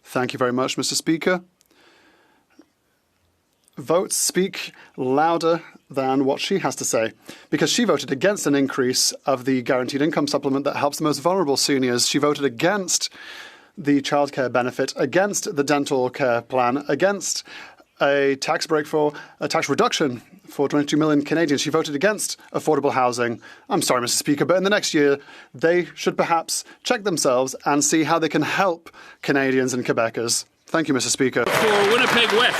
Thank you very much, Mr. Speaker. Votes speak louder than what she has to say, because she voted against an increase of the guaranteed income supplement that helps the most vulnerable seniors. She voted against the childcare benefit, against the dental care plan, against a tax reduction for 22 million Canadians. She voted against affordable housing. I'm sorry, Mr. Speaker, but in the next year, they should perhaps check themselves and see how they can help Canadians and Quebecers. Thank you, Mr. Speaker. For Winnipeg West.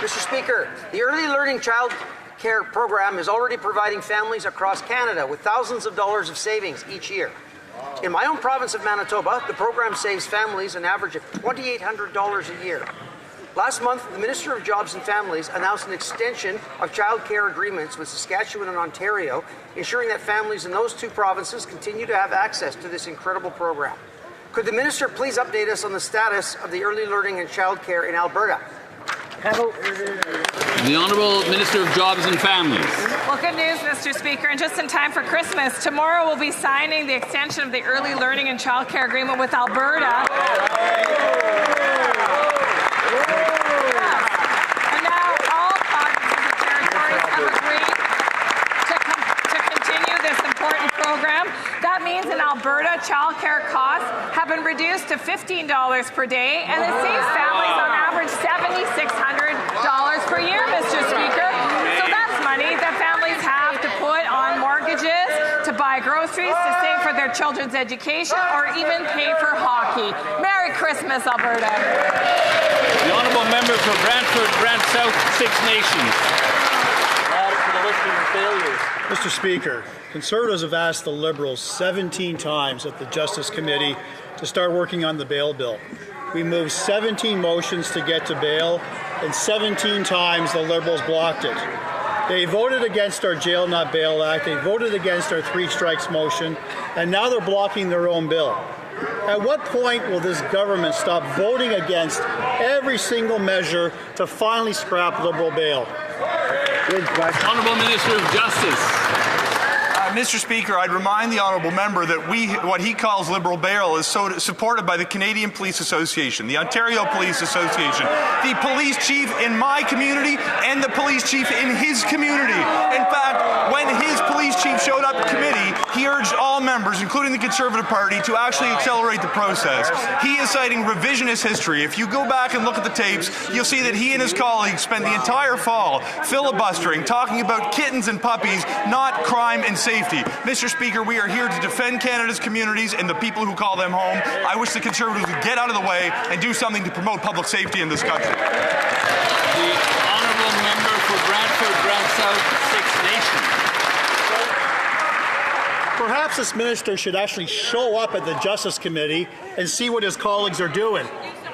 Mr. Speaker, the Early Learning Child Care Program is already providing families across Canada with thousands of dollars of savings each year. In my own province of Manitoba, the program saves families an average of $2,800 a year. Last month, the Minister of Jobs and Families announced an extension of child care agreements with Saskatchewan and Ontario, ensuring that families in those two provinces continue to have access to this incredible program. Could the Minister please update us on the status of the early learning and child care in Alberta? The Honourable Minister of Jobs and Families. Well, good news, Mr. Speaker, and just in time for Christmas, tomorrow we'll be signing the extension of the early learning and childcare agreement with Alberta. And now all provinces and territories have agreed to continue this important program. That means in Alberta, childcare costs have been reduced to $15 per day, and it saves families on average $7,600 per year, Mr. Speaker. So that's money that families have to put on mortgages, to buy groceries, to save for their children's education, or even pay for hockey. Merry Christmas, Alberta. The Honourable Member for Brantford, Brant South, Six Nations. Mr. Speaker, Conservatives have asked the Liberals 17 times at the Justice Committee to start working on the bail bill. We moved 17 motions to get to bail, and 17 times the Liberals blocked it. They voted against our Jail Not Bail Act, they voted against our three strikes motion, and now they're blocking their own bill. At what point will this government stop voting against every single measure to finally scrap Liberal bail? Honourable Minister of Justice. Mr. Speaker, I'd remind the honourable member that what he calls Liberal bail is supported by the Canadian Police Association, the Ontario Police Association, the police chief in my community, and the police chief in his community. In fact, when his police chief showed up at committee, He urged all members, including the Conservative Party, to actually accelerate the process. He is citing revisionist history. If you go back and look at the tapes, you'll see that he and his colleagues spent the entire fall filibustering, talking about kittens and puppies, not crime and safety. Mr. Speaker, we are here to defend Canada's communities and the people who call them home. I wish the Conservatives would get out of the way and do something to promote public safety in this country. The honourable member for Brantford, Brant South, Six Nations. Perhaps this minister should actually show up at the Justice Committee and see what his colleagues are doing.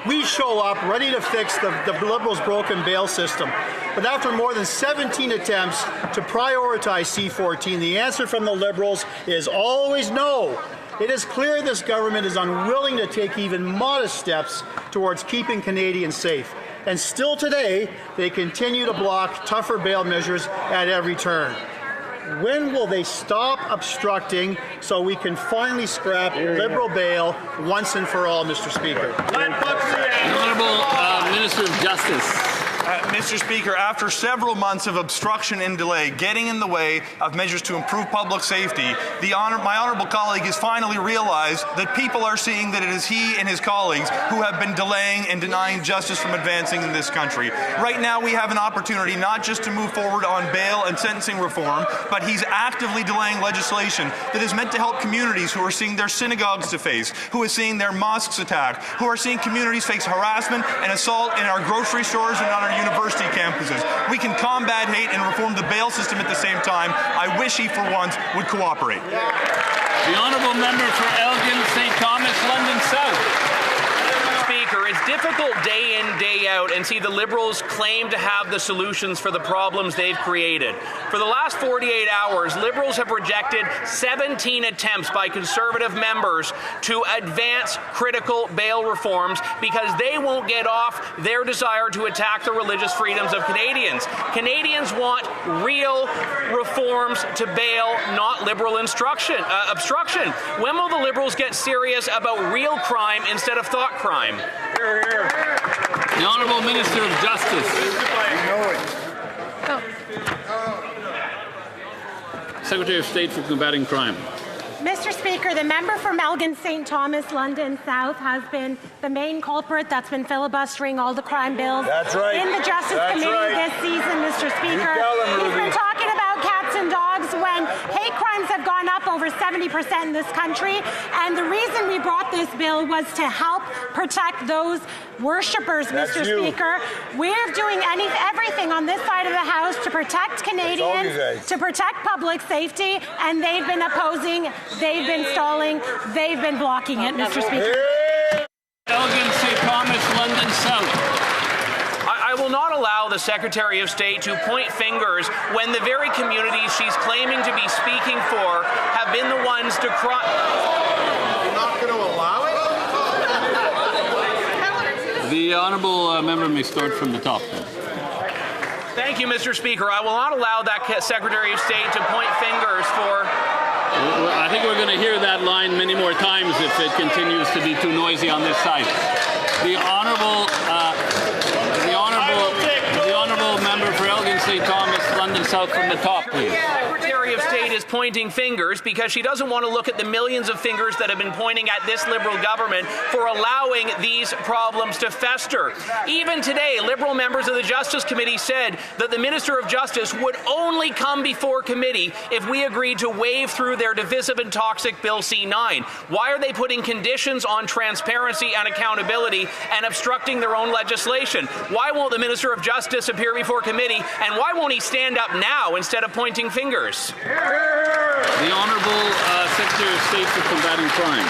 We show up ready to fix the Liberals' broken bail system. But after more than 17 attempts to prioritise C-14, the answer from the Liberals is always no. It is clear this government is unwilling to take even modest steps towards keeping Canadians safe. And still today, they continue to block tougher bail measures at every turn. When will they stop obstructing so we can finally scrap Liberal bail once and for all, Mr. Speaker? The Honourable Minister of Justice. Mr. Speaker, after several months of obstruction and delay, getting in the way of measures to improve public safety, my honourable colleague has finally realized that people are seeing that it is he and his colleagues who have been delaying and denying justice from advancing in this country. Right now we have an opportunity not just to move forward on bail and sentencing reform, but he's actively delaying legislation that is meant to help communities who are seeing their synagogues defaced, who are seeing their mosques attacked, who are seeing communities face harassment and assault in our grocery stores and on our university campuses. We can combat hate and reform the bail system at the same time. I wish he, for once, would cooperate. The honourable member for Elgin, St. Thomas, London South. Speaker, it's difficult day in, day out, and see the Liberals claim to have the solutions for the problems they've created. For the last 48 hours, Liberals have rejected 17 attempts by Conservative members to advance critical bail reforms because they won't get off their desire to attack the religious freedoms of Canadians. Canadians want real reforms to bail, not Liberal obstruction. When will the Liberals get serious about real crime instead of thought crime? Hear, hear. The Honourable Minister of Justice. Secretary of State for Combating Crime. Mr. Speaker, the member from Elgin, St. Thomas, London South has been the main culprit that's been filibustering all the crime bills in the Justice Committee this season, Mr. Speaker. He's been talking about cats and dogs when hate crimes have gone up over 70% in this country. And the reason we brought this bill was to help protect those worshippers, Mr. Speaker. We're doing everything on this side of the House to protect Canadians, to protect public safety, and they've been opposing, they've been stalling, they've been blocking it, Mr. Speaker. Elgin, St. Thomas, London South. I will not allow the Secretary of State to point fingers when the very communities she's claiming to be speaking for have been the ones to cry. You're not going to allow it? The honourable member may start from the top. Thank you, Mr. Speaker. I will not allow that Secretary of State to point fingers for... I think we're going to hear that line many more times if it continues to be too noisy on this side. The honourable member for Elgin, St. Thomas, London South from the top, please. The Secretary of State is pointing fingers because she doesn't want to look at the millions of fingers that have been pointing at this Liberal government for allowing these problems to fester. Even today, Liberal members of the Justice Committee said that the Minister of Justice would only come before committee if we agreed to wave through their divisive and toxic Bill C-9. Why are they putting conditions on transparency and accountability and obstructing their own legislation? Why won't the Minister of Justice appear before committee, and why won't he stand up now instead of pointing fingers? The Honourable Secretary of State for Combating Crime.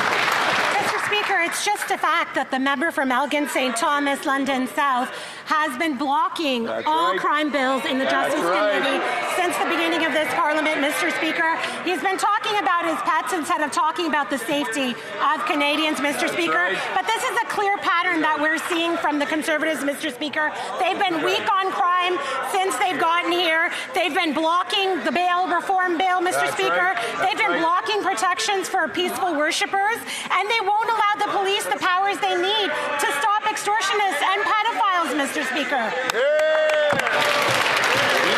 Mr. Speaker, it's just a fact that the member from Elgin, St. Thomas, London South has been blocking all crime bills in the Justice Committee since the beginning of this Parliament, Mr. Speaker. He's been talking about his pets instead of talking about the safety of Canadians, Mr. Speaker. But this is a clear pattern that we're seeing from the Conservatives, Mr. Speaker. They've been weak on crime since they've gotten here. They've been blocking the bail reform bill, Mr. Speaker. They've been blocking protections for peaceful worshippers, and they won't allow the police the powers they need to stop extortionists and pedophiles, Mr. Speaker. The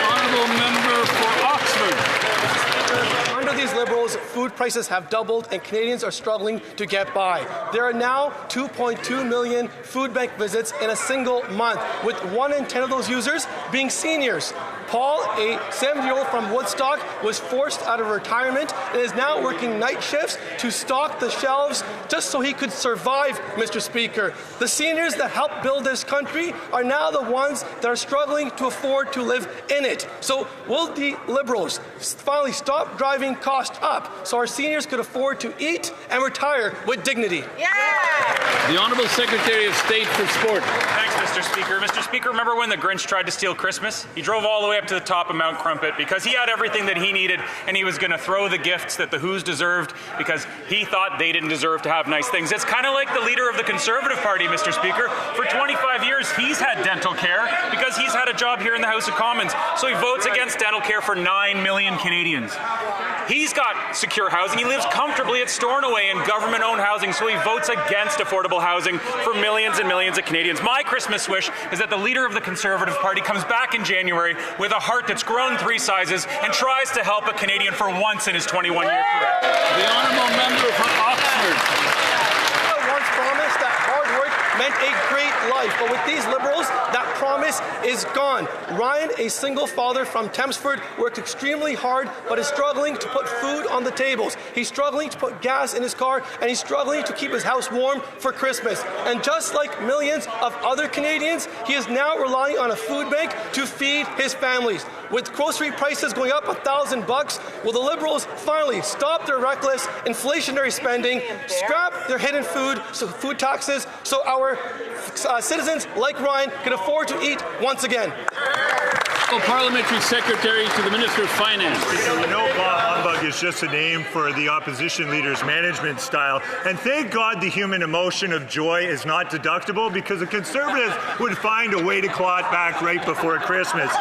honourable member for Oxford. Under these Liberals, food prices have doubled and Canadians are struggling to get by. There are now 2.2 million food bank visits in a single month, with 1 in 10 of those users being seniors. Paul, a 70-year-old from Woodstock, was forced out of retirement and is now working night shifts to stock the shelves just so he could survive, Mr. Speaker. The seniors that helped build this country are now the ones that are struggling to afford to live in it. So will the Liberals finally stop driving costs up so our seniors could afford to eat and retire with dignity? Yeah! The Honourable Secretary of State for Sport. Thanks, Mr. Speaker. Mr. Speaker, remember when the Grinch tried to steal Christmas? He drove all the way up to the top of Mount Crumpet because he had everything that he needed and he was going to throw the gifts that the Who's deserved because he thought they didn't deserve to have nice things. It's kind of like the leader of the Conservative Party, Mr. Speaker. For 25 years, he's had dental care because he's had a job here in the House of Commons. So he votes against dental care for 9 million Canadians. He's got secure housing. He lives comfortably at Stornoway in government-owned housing, so he votes against affordable housing for millions and millions of Canadians. My Christmas wish is that the leader of the Conservative Party comes back in January with a heart that's grown 3 sizes and tries to help a Canadian for once in his 21-year career. The honourable member for Oxford. I once promised that hard work meant a great life, but with these Liberals, that promise is gone. Ryan, a single father from Chelmsford, worked extremely hard, but is struggling to put food on the tables. He's struggling to put gas in his car, and he's struggling to keep his house warm for Christmas. And just like millions of other Canadians, he is now relying on a food bank to feed his families. With grocery prices going up $1,000, will the Liberals finally stop their reckless inflationary spending, scrap their hidden food taxes, so our citizens like Ryan can afford to eat once again? Parliamentary Secretary to the Minister of Finance. You know, Bob Humbug is just a name for the opposition leader's management style. And thank God the human emotion of joy is not deductible, because the Conservatives would find a way to claw it back right before Christmas.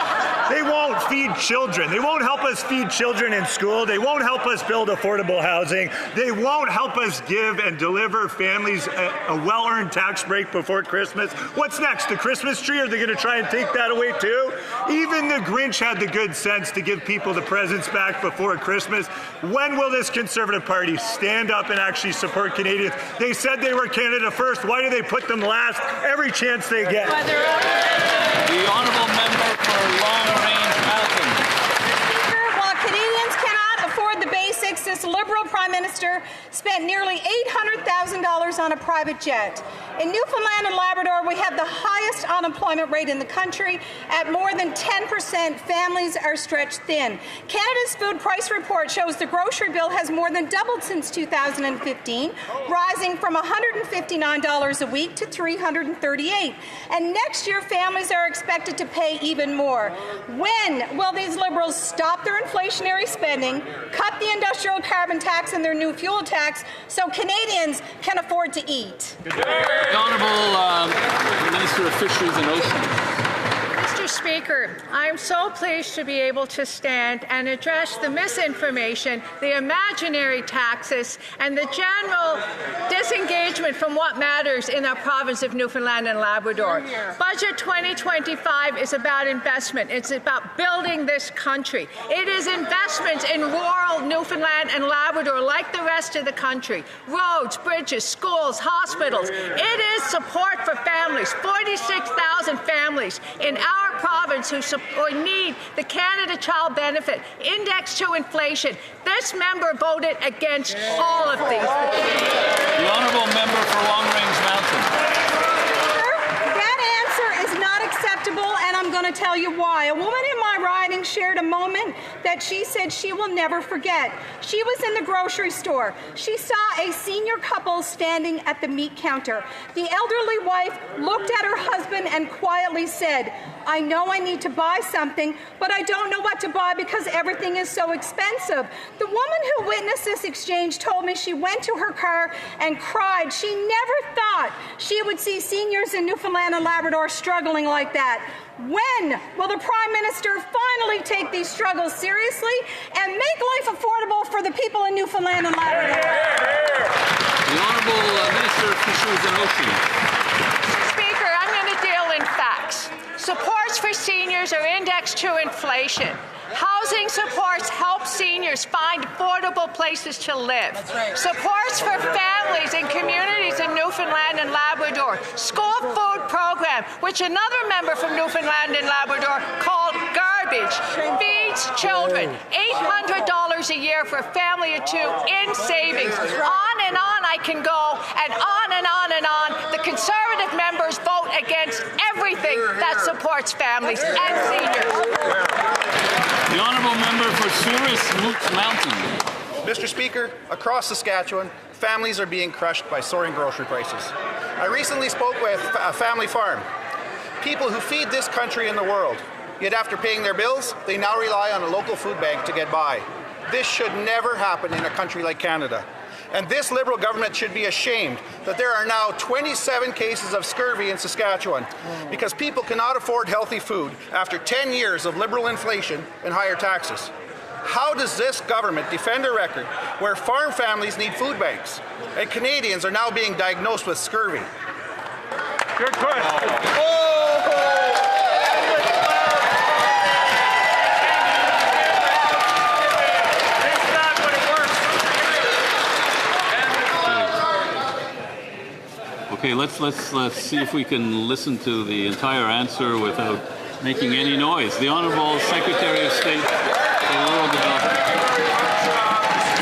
They won't feed children. They won't help us feed children in school. They won't help us build affordable housing. They won't help us give and deliver families a well-earned tax break before Christmas. What's next? The Christmas tree? Are they going to try and take that away too? Even the Grinch had the good sense to give people the presents back before Christmas. When will this Conservative Party stand up and actually support Canadians? They said they were Canada first. Why do they put them last every chance they get? The honourable member for Long Range Malcolm. While Canadians cannot afford the basics, this Liberal Prime Minister spent nearly $800,000 on a private jet. In Newfoundland and Labrador, we have the highest unemployment rate in the country. At more than 10%, families are stretched thin. Canada's food price report shows the grocery bill has more than doubled since 2015, rising from $159 a week to $338. And next year, families are expected to pay even more. When will these Liberals stop their inflationary spending, cut the industrial carbon tax and their new fuel tax so Canadians can afford to eat? The Honourable Minister of Fisheries and Oceans. Mr. Speaker, I am so pleased to be able to stand and address the misinformation, the imaginary taxes, and the general disengagement from what matters in our province of Newfoundland and Labrador. Budget 2025 is about investment. It's about building this country. It is investments in rural Newfoundland and Labrador like the rest of the country. Roads, bridges, schools, hospitals. It is support for families, 46,000 families in our province who need the Canada Child Benefit, indexed to inflation. This member voted against all of these. The honourable member for Long Range Mountain. That answer is not acceptable, and I'm going to tell you why. A woman in my riding shared a moment that she said she will never forget. She was in the grocery store. She saw a senior couple standing at the meat counter. The elderly wife looked at her husband and quietly said, "I know I need to buy something, but I don't know what to buy because everything is so expensive." The woman who witnessed this exchange told me she went to her car and cried. She never thought she would see seniors in Newfoundland and Labrador struggling like that. When will the Prime Minister finally take these struggles seriously and make life affordable for the people in Newfoundland and Labrador? The Honourable Minister of Fisheries and Oceans. Speaker, I'm going to deal in facts. Supports for seniors are indexed to inflation. Housing supports help seniors find affordable places to live. Supports for families and communities in Newfoundland and Labrador. School food program, which another member from Newfoundland and Labrador called garbage, feeds children. $800 a year for a family of two in savings. On and on I can go, and on and on and on. The Conservative members vote against everything that supports families and seniors. The honourable member for Souris Mountain. Mr. Speaker, across Saskatchewan, families are being crushed by soaring grocery prices. I recently spoke with a family farm, people who feed this country and the world. Yet after paying their bills, they now rely on a local food bank to get by. This should never happen in a country like Canada. And this Liberal government should be ashamed that there are now 27 cases of scurvy in Saskatchewan because people cannot afford healthy food after 10 years of Liberal inflation and higher taxes. How does this government defend a record where farm families need food banks and Canadians are now being diagnosed with scurvy? Good question. Okay, let's see if we can listen to the entire answer without making any noise. The Honourable Secretary of State for Rural Development.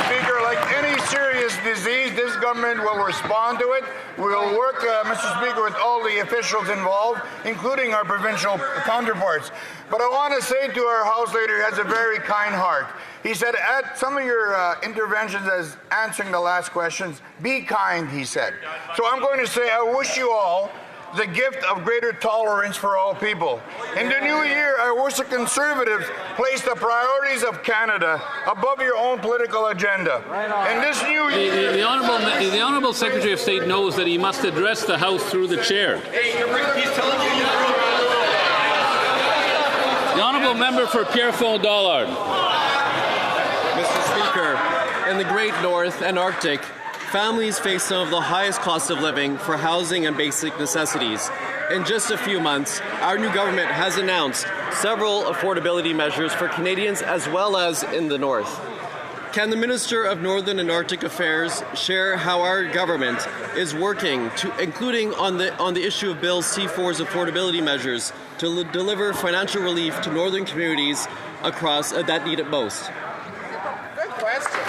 Speaker, like any serious disease, this government will respond to it. We will work, Mr. Speaker, with all the officials involved, including our provincial counterparts. But I want to say to our House Leader, he has a very kind heart. He said at some of your interventions as answering the last questions, be kind, he said. So I'm going to say I wish you all the gift of greater tolerance for all people. In the new year, I wish the Conservatives place the priorities of Canada above your own political agenda. In this new year... The Honourable Secretary of State knows that he must address the House through the chair. He's telling you. The Honourable Member for Pierre Poilievre. Mr. Speaker, in the Great North and Arctic, families face some of the highest costs of living for housing and basic necessities. In just a few months, our new government has announced several affordability measures for Canadians as well as in the North. Can the Minister of Northern and Arctic Affairs share how our government is working, including on the issue of Bill C4's affordability measures, to deliver financial relief to northern communities across that need it most?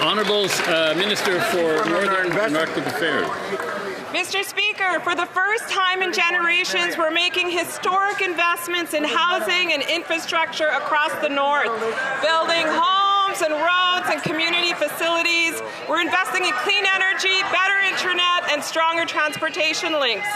Honourable Minister for Northern and Arctic Affairs. Mr. Speaker, for the first time in generations, we're making historic investments in housing and infrastructure across the North, building homes and roads and community facilities. We're investing in clean energy, better internet, and stronger transportation links,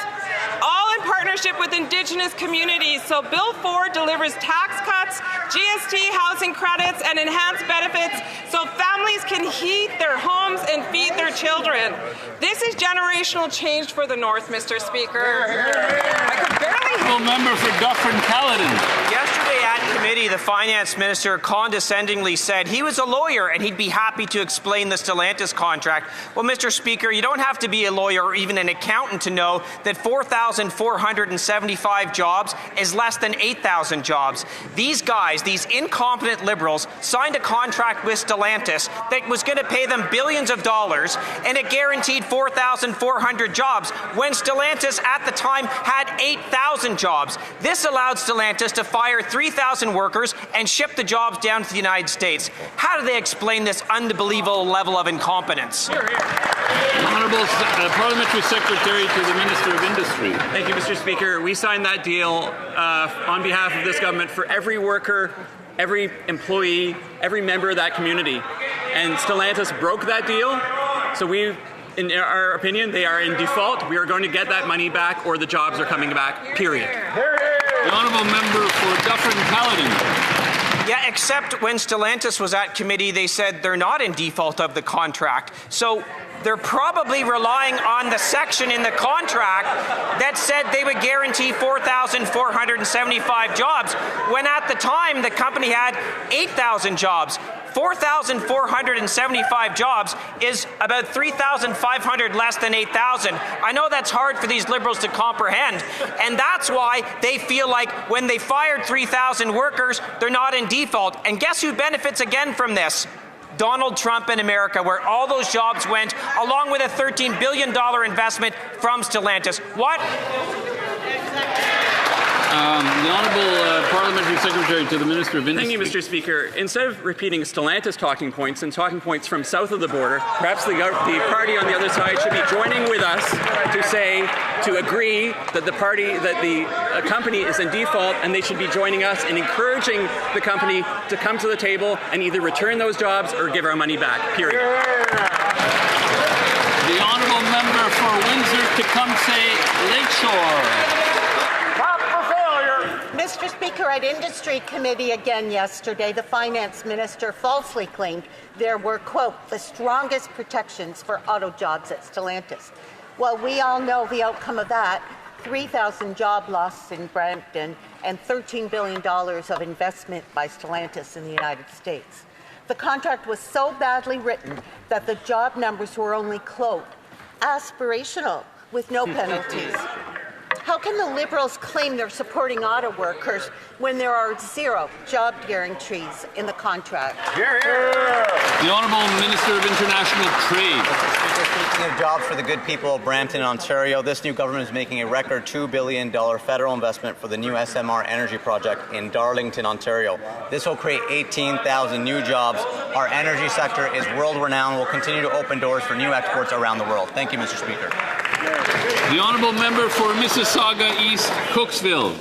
all in partnership with Indigenous communities. So Bill 4 delivers tax cuts, GST housing credits, and enhanced benefits so families can heat their homes and feed their children. This is generational change for the North, Mr. Speaker. I could barely... Member for Dufferin-Caledon. Yesterday at committee, the finance minister condescendingly said he was a lawyer and he'd be happy to explain the Stellantis contract. Well, Mr. Speaker, you don't have to be a lawyer or even an accountant to know that 4,475 jobs is less than 8,000 jobs. These guys, these incompetent Liberals, signed a contract with Stellantis that was going to pay them billions of dollars, and it guaranteed 4,400 jobs when Stellantis at the time had 8,000 jobs. This allowed Stellantis to fire 3,000 workers and ship the jobs down to the United States. How do they explain this unbelievable level of incompetence? Honourable Parliamentary Secretary to the Minister of Industry. Thank you, Mr. Speaker. We signed that deal on behalf of this government for every worker, every employee, every member of that community. And Stellantis broke that deal. So in our opinion, they are in default. We are going to get that money back or the jobs are coming back, period. The Honourable Member for Dufferin-Caledon. Yeah, except when Stellantis was at committee, they said they're not in default of the contract. So they're probably relying on the section in the contract that said they would guarantee 4,475 jobs, when at the time the company had 8,000 jobs. 4,475 jobs is about 3,500 less than 8,000. I know that's hard for these Liberals to comprehend, and that's why they feel like when they fired 3,000 workers, they're not in default. And guess who benefits again from this? Donald Trump in America, where all those jobs went, along with a $13 billion investment from Stellantis. What? The Honourable Parliamentary Secretary to the Minister of Industry. Thank you, Mr. Speaker. Instead of repeating Stellantis talking points and talking points from south of the border, perhaps the party on the other side should be joining with us to agree that the company is in default, and they should be joining us in encouraging the company to come to the table and either return those jobs or give our money back. Period. The Honourable Member for Windsor-Tecumseh Lakeshore. Mr. Speaker, at Industry Committee again yesterday, the Finance Minister falsely claimed there were, quote, the strongest protections for auto jobs at Stellantis. Well, we all know the outcome of that, 3,000 job losses in Brampton and $13 billion of investment by Stellantis in the United States. The contract was so badly written that the job numbers were only, quote, aspirational with no penalties. How can the Liberals claim they're supporting auto workers when there are zero job guarantees in the contract? The Honourable Minister of International Trade. Speaking of jobs for the good people of Brampton, Ontario, this new government is making a record $2 billion federal investment for the new SMR energy project in Darlington, Ontario. This will create 18,000 new jobs. Our energy sector is world-renowned. We'll continue to open doors for new exports around the world. Thank you, Mr. Speaker. The Honourable Member for Mississauga East, Cooksville.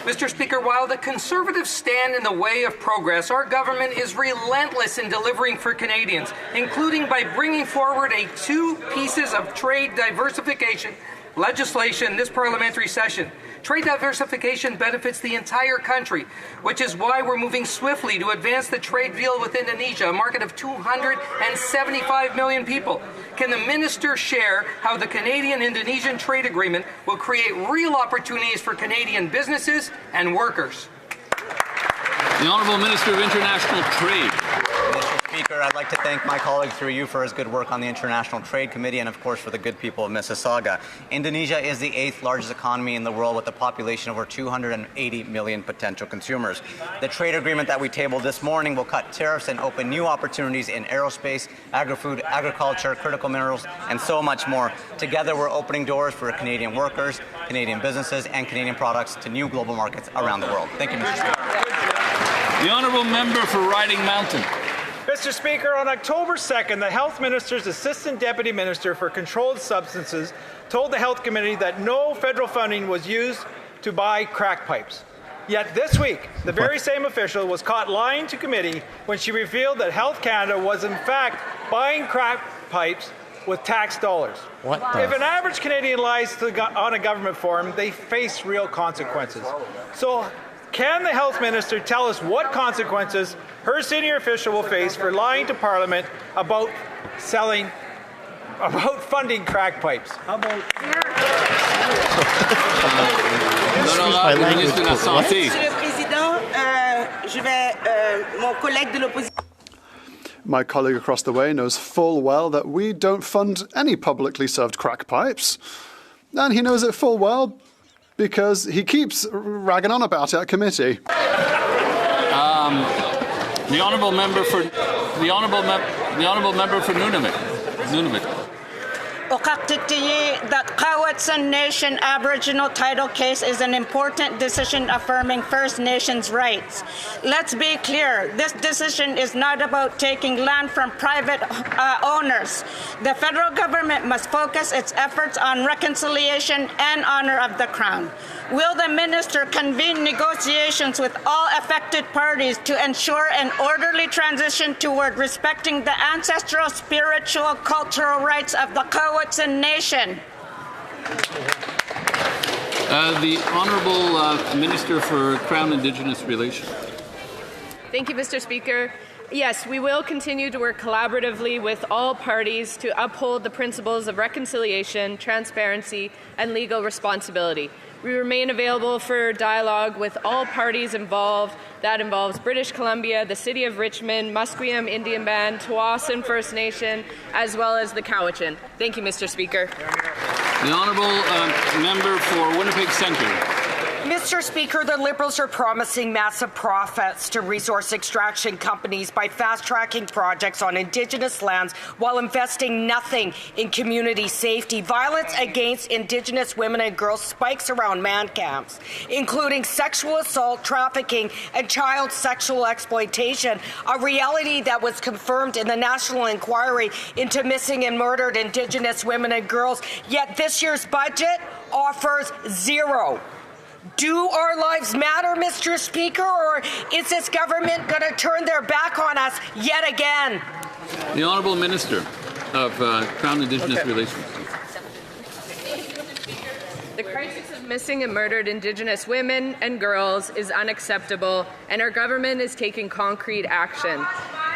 Mr. Speaker, while the Conservatives stand in the way of progress, our government is relentless in delivering for Canadians, including by bringing forward two pieces of trade diversification legislation this parliamentary session. Trade diversification benefits the entire country, which is why we're moving swiftly to advance the trade deal with Indonesia, a market of 275 million people. Can the minister share how the Canadian-Indonesian trade agreement will create real opportunities for Canadian businesses and workers? The Honourable Minister of International Trade. Mr. Speaker, I'd like to thank my colleague through you for his good work on the International Trade Committee and, of course, for the good people of Mississauga. Indonesia is the 8th largest economy in the world with a population of over 280 million potential consumers. The trade agreement that we tabled this morning will cut tariffs and open new opportunities in aerospace, agri-food, agriculture, critical minerals, and so much more. Together, we're opening doors for Canadian workers, Canadian businesses, and Canadian products to new global markets around the world. Thank you, Mr. Speaker. The Honourable Member for Riding Mountain. Mr. Speaker, on October 2nd, the Health Minister's Assistant Deputy Minister for Controlled Substances told the Health Committee that no federal funding was used to buy crack pipes. Yet this week, the very same official was caught lying to committee when she revealed that Health Canada was in fact buying crack pipes with tax dollars. If an average Canadian lies on a government forum, they face real consequences. So, can the Health Minister tell us what consequences her senior official will face for lying to Parliament about funding crack pipes? How about... My colleague across the way knows full well that we don't fund any publicly served crack pipes. And he knows it full well because he keeps ragging on about it at committee. The honourable member for Nunavut. The Cowichan Nation Aboriginal title case is an important decision affirming First Nations rights. Let's be clear, this decision is not about taking land from private owners. The federal government must focus its efforts on reconciliation and honour of the Crown. Will the minister convene negotiations with all affected parties to ensure an orderly transition toward respecting the ancestral, spiritual, cultural rights of the Cowichan Nation? The Honourable Minister for Crown Indigenous Relations. Thank you, Mr. Speaker. Yes, we will continue to work collaboratively with all parties to uphold the principles of reconciliation, transparency, and legal responsibility. We remain available for dialogue with all parties involved. That involves British Columbia, the City of Richmond, Musqueam Indian Band, Tsawwassen First Nation, as well as the Cowichan. Thank you, Mr. Speaker. The honourable member for Winnipeg Centre. Mr. Speaker, the Liberals are promising massive profits to resource extraction companies by fast-tracking projects on Indigenous lands while investing nothing in community safety. Violence against Indigenous women and girls spikes around man camps, including sexual assault, trafficking, and child sexual exploitation, a reality that was confirmed in the National Inquiry into Missing and Murdered Indigenous Women and Girls. Yet this year's budget offers zero. Do our lives matter, Mr. Speaker, or is this government going to turn their back on us yet again? The Honourable Minister of Crown Indigenous Relations. The crisis of missing and murdered Indigenous women and girls is unacceptable, and our government is taking concrete action.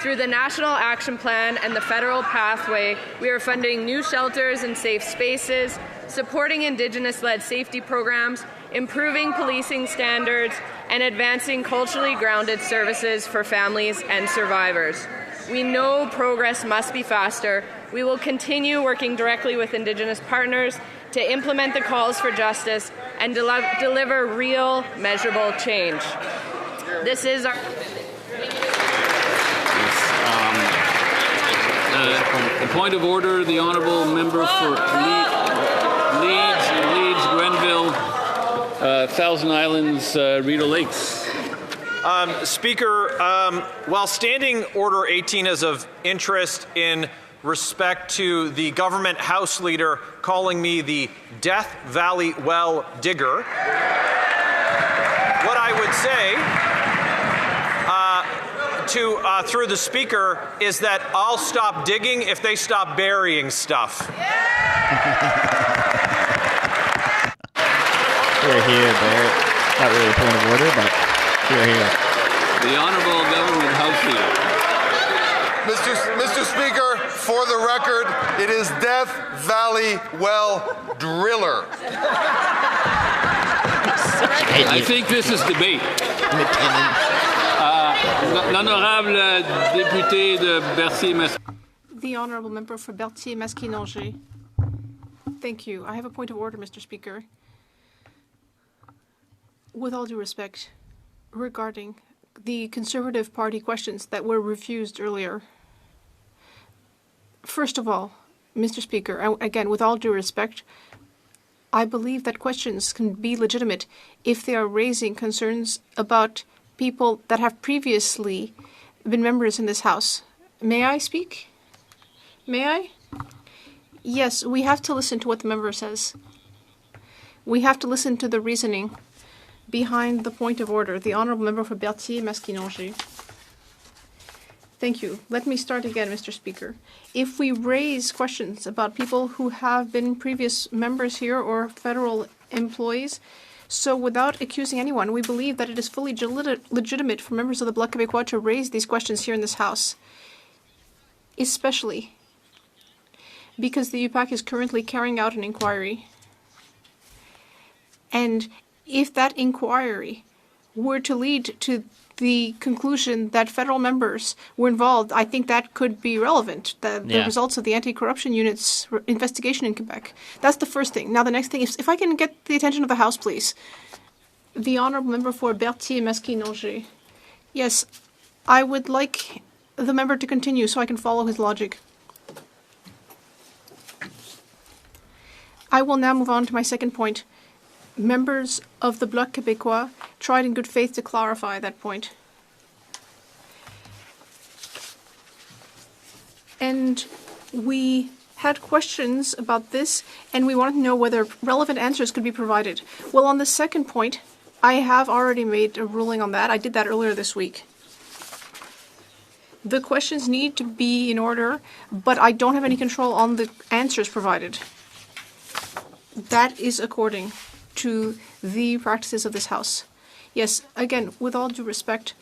Through the National Action Plan and the federal pathway, we are funding new shelters and safe spaces, supporting Indigenous-led safety programs, improving policing standards, and advancing culturally grounded services for families and survivors. We know progress must be faster. We will continue working directly with Indigenous partners to implement the calls for justice and deliver real, measurable change. This is our The point of order, the honourable member for Leeds, Grenville, Thousand Islands, Rideau Lakes. Speaker, while Standing Order 18 is of interest in respect to the government House Leader calling me the Death Valley well digger, what I would say through the Speaker is that I'll stop digging if they stop burying stuff. We're here, Barrett. Not really a point of order, but we're here. The Honourable Government House Leader. Mr. Speaker, for the record, it is Death Valley well driller. I think this is debate. L'honorable député de Berthier. The honourable member for Berthier-Masquinongé. Thank you. I have a point of order, Mr. Speaker. With all due respect, regarding the Conservative Party questions that were refused earlier. First of all, Mr. Speaker, again, with all due respect, I believe that questions can be legitimate if they are raising concerns about people that have previously been members in this House. May I speak? May I? Yes, we have to listen to what the member says. We have to listen to the reasoning behind the point of order. The honourable member for Berthier-Masquinongé. Thank you. Let me start again, Mr. Speaker. If we raise questions about people who have been previous members here or federal employees, so without accusing anyone, we believe that it is fully legitimate for members of the Bloc Québécois to raise these questions here in this House, especially because the UPAC is currently carrying out an inquiry. And if that inquiry were to lead to the conclusion that federal members were involved, I think that could be relevant, the results of the anti-corruption unit's investigation in Quebec. That's the first thing. Now, the next thing, if I can get the attention of the House, please. The honourable member for Berthier-Masquinongé. Yes, I would like the member to continue so I can follow his logic. I will now move on to my second point. Members of the Bloc Québécois tried in good faith to clarify that point. And we had questions about this, and we wanted to know whether relevant answers could be provided. Well, on the second point, I have already made a ruling on that. I did that earlier this week. The questions need to be in order, but I don't have any control on the answers provided. That is according to the practices of this House. Yes, again, with all due respect,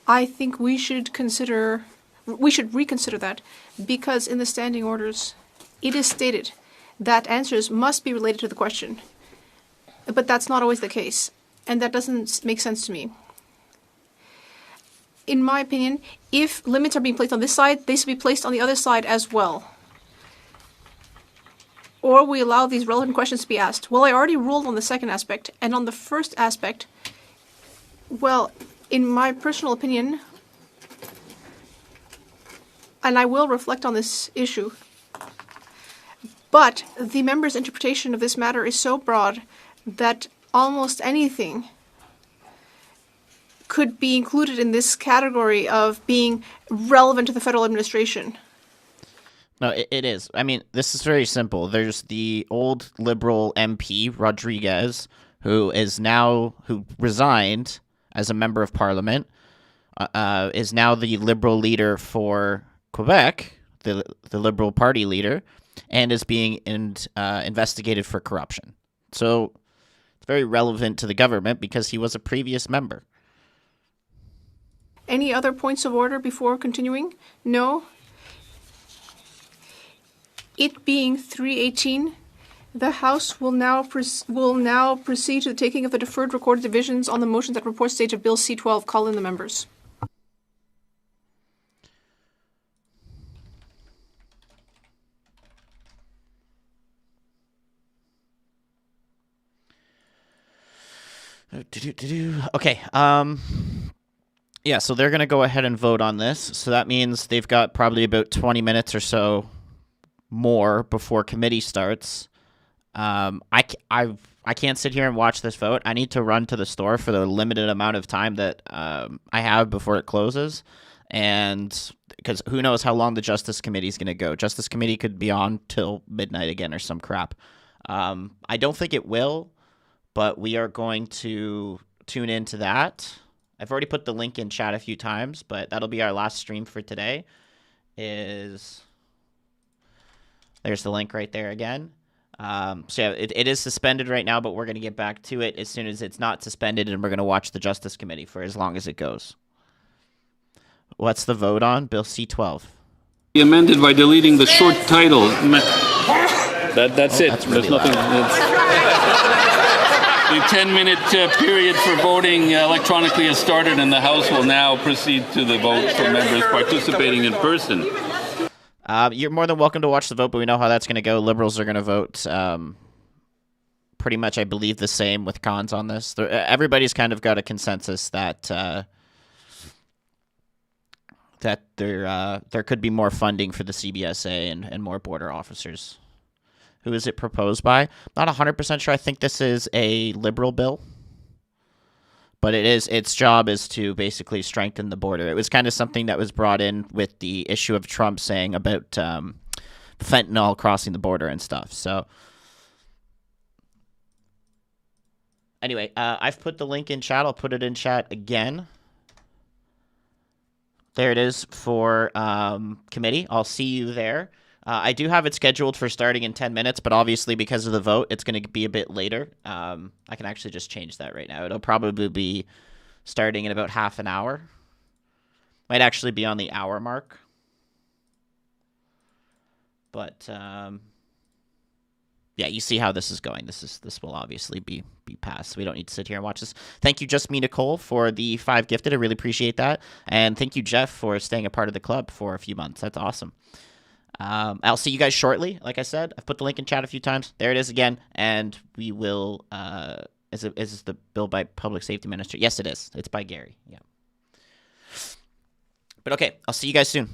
I think we should reconsider that, because in the standing orders, it is stated that answers must be related to the question. But that's not always the case, and that doesn't make sense to me. In my opinion, if limits are being placed on this side, they should be placed on the other side as well. Or we allow these relevant questions to be asked. Well, I already ruled on the second aspect, and on the first aspect, well, in my personal opinion, and I will reflect on this issue, but the member's interpretation of this matter is so broad that almost anything could be included in this category of being relevant to the federal administration. No, it is. I mean, this is very simple. There's the old Liberal MP, Rodriguez, who resigned as a member of Parliament, is now the Liberal leader for Quebec, the Liberal Party leader, and is being investigated for corruption. So it's very relevant to the government because he was a previous member. Any other points of order before continuing? No? It being 3:18, the House will now proceed to the taking of the deferred recorded divisions on the motions at report stage of Bill C-12. Call in the members. Okay. Yeah, so they're going to go ahead and vote on this. So that means they've got probably about 20 minutes or so more before committee starts. I can't sit here and watch this vote. I need to run to the store for the limited amount of time that I have before it closes. And because who knows how long the Justice Committee is going to go. Justice Committee could be on till midnight again or some crap. I don't think it will, but we are going to tune into that. I've already put the link in chat a few times, but that'll be our last stream for today. There's the link right there again. So yeah, it is suspended right now, but we're going to get back to it as soon as it's not suspended, and we're going to watch the Justice Committee for as long as it goes. What's the vote on? Bill C-12. Be amended by deleting the short title. That's it. That's really There's nothing. The 10-minute period for voting electronically has started, and the House will now proceed to the vote for members participating in person. You're more than welcome to watch the vote, but we know how that's going to go. Liberals are going to vote pretty much, I believe, the same with cons on this. Everybody's kind of got a consensus that there could be more funding for the CBSA and more border officers. Who is it proposed by? Not 100% sure. I think this is a Liberal bill. But its job is to basically strengthen the border. It was kind of something that was brought in with the issue of Trump saying about fentanyl crossing the border and stuff. So anyway, I've put the link in chat. I'll put it in chat again. There it is for committee. I'll see you there. I do have it scheduled for starting in 10 minutes, but obviously because of the vote, it's going to be a bit later. I can actually just change that right now. It'll probably be starting in about half an hour. Might actually be on the hour mark. But, yeah, you see how this is going. This will obviously be passed. We don't need to sit here and watch this. Thank you, Just Me Nicole, for the 5 gifted. I really appreciate that. And thank you, Jeff, for staying a part of the club for a few months. That's awesome. I'll see you guys shortly. Like I said, I've put the link in chat a few times. There it is again. And we will, is this the bill by Public Safety Minister? Yes, it is. It's by Gary. Yeah. But okay, I'll see you guys soon.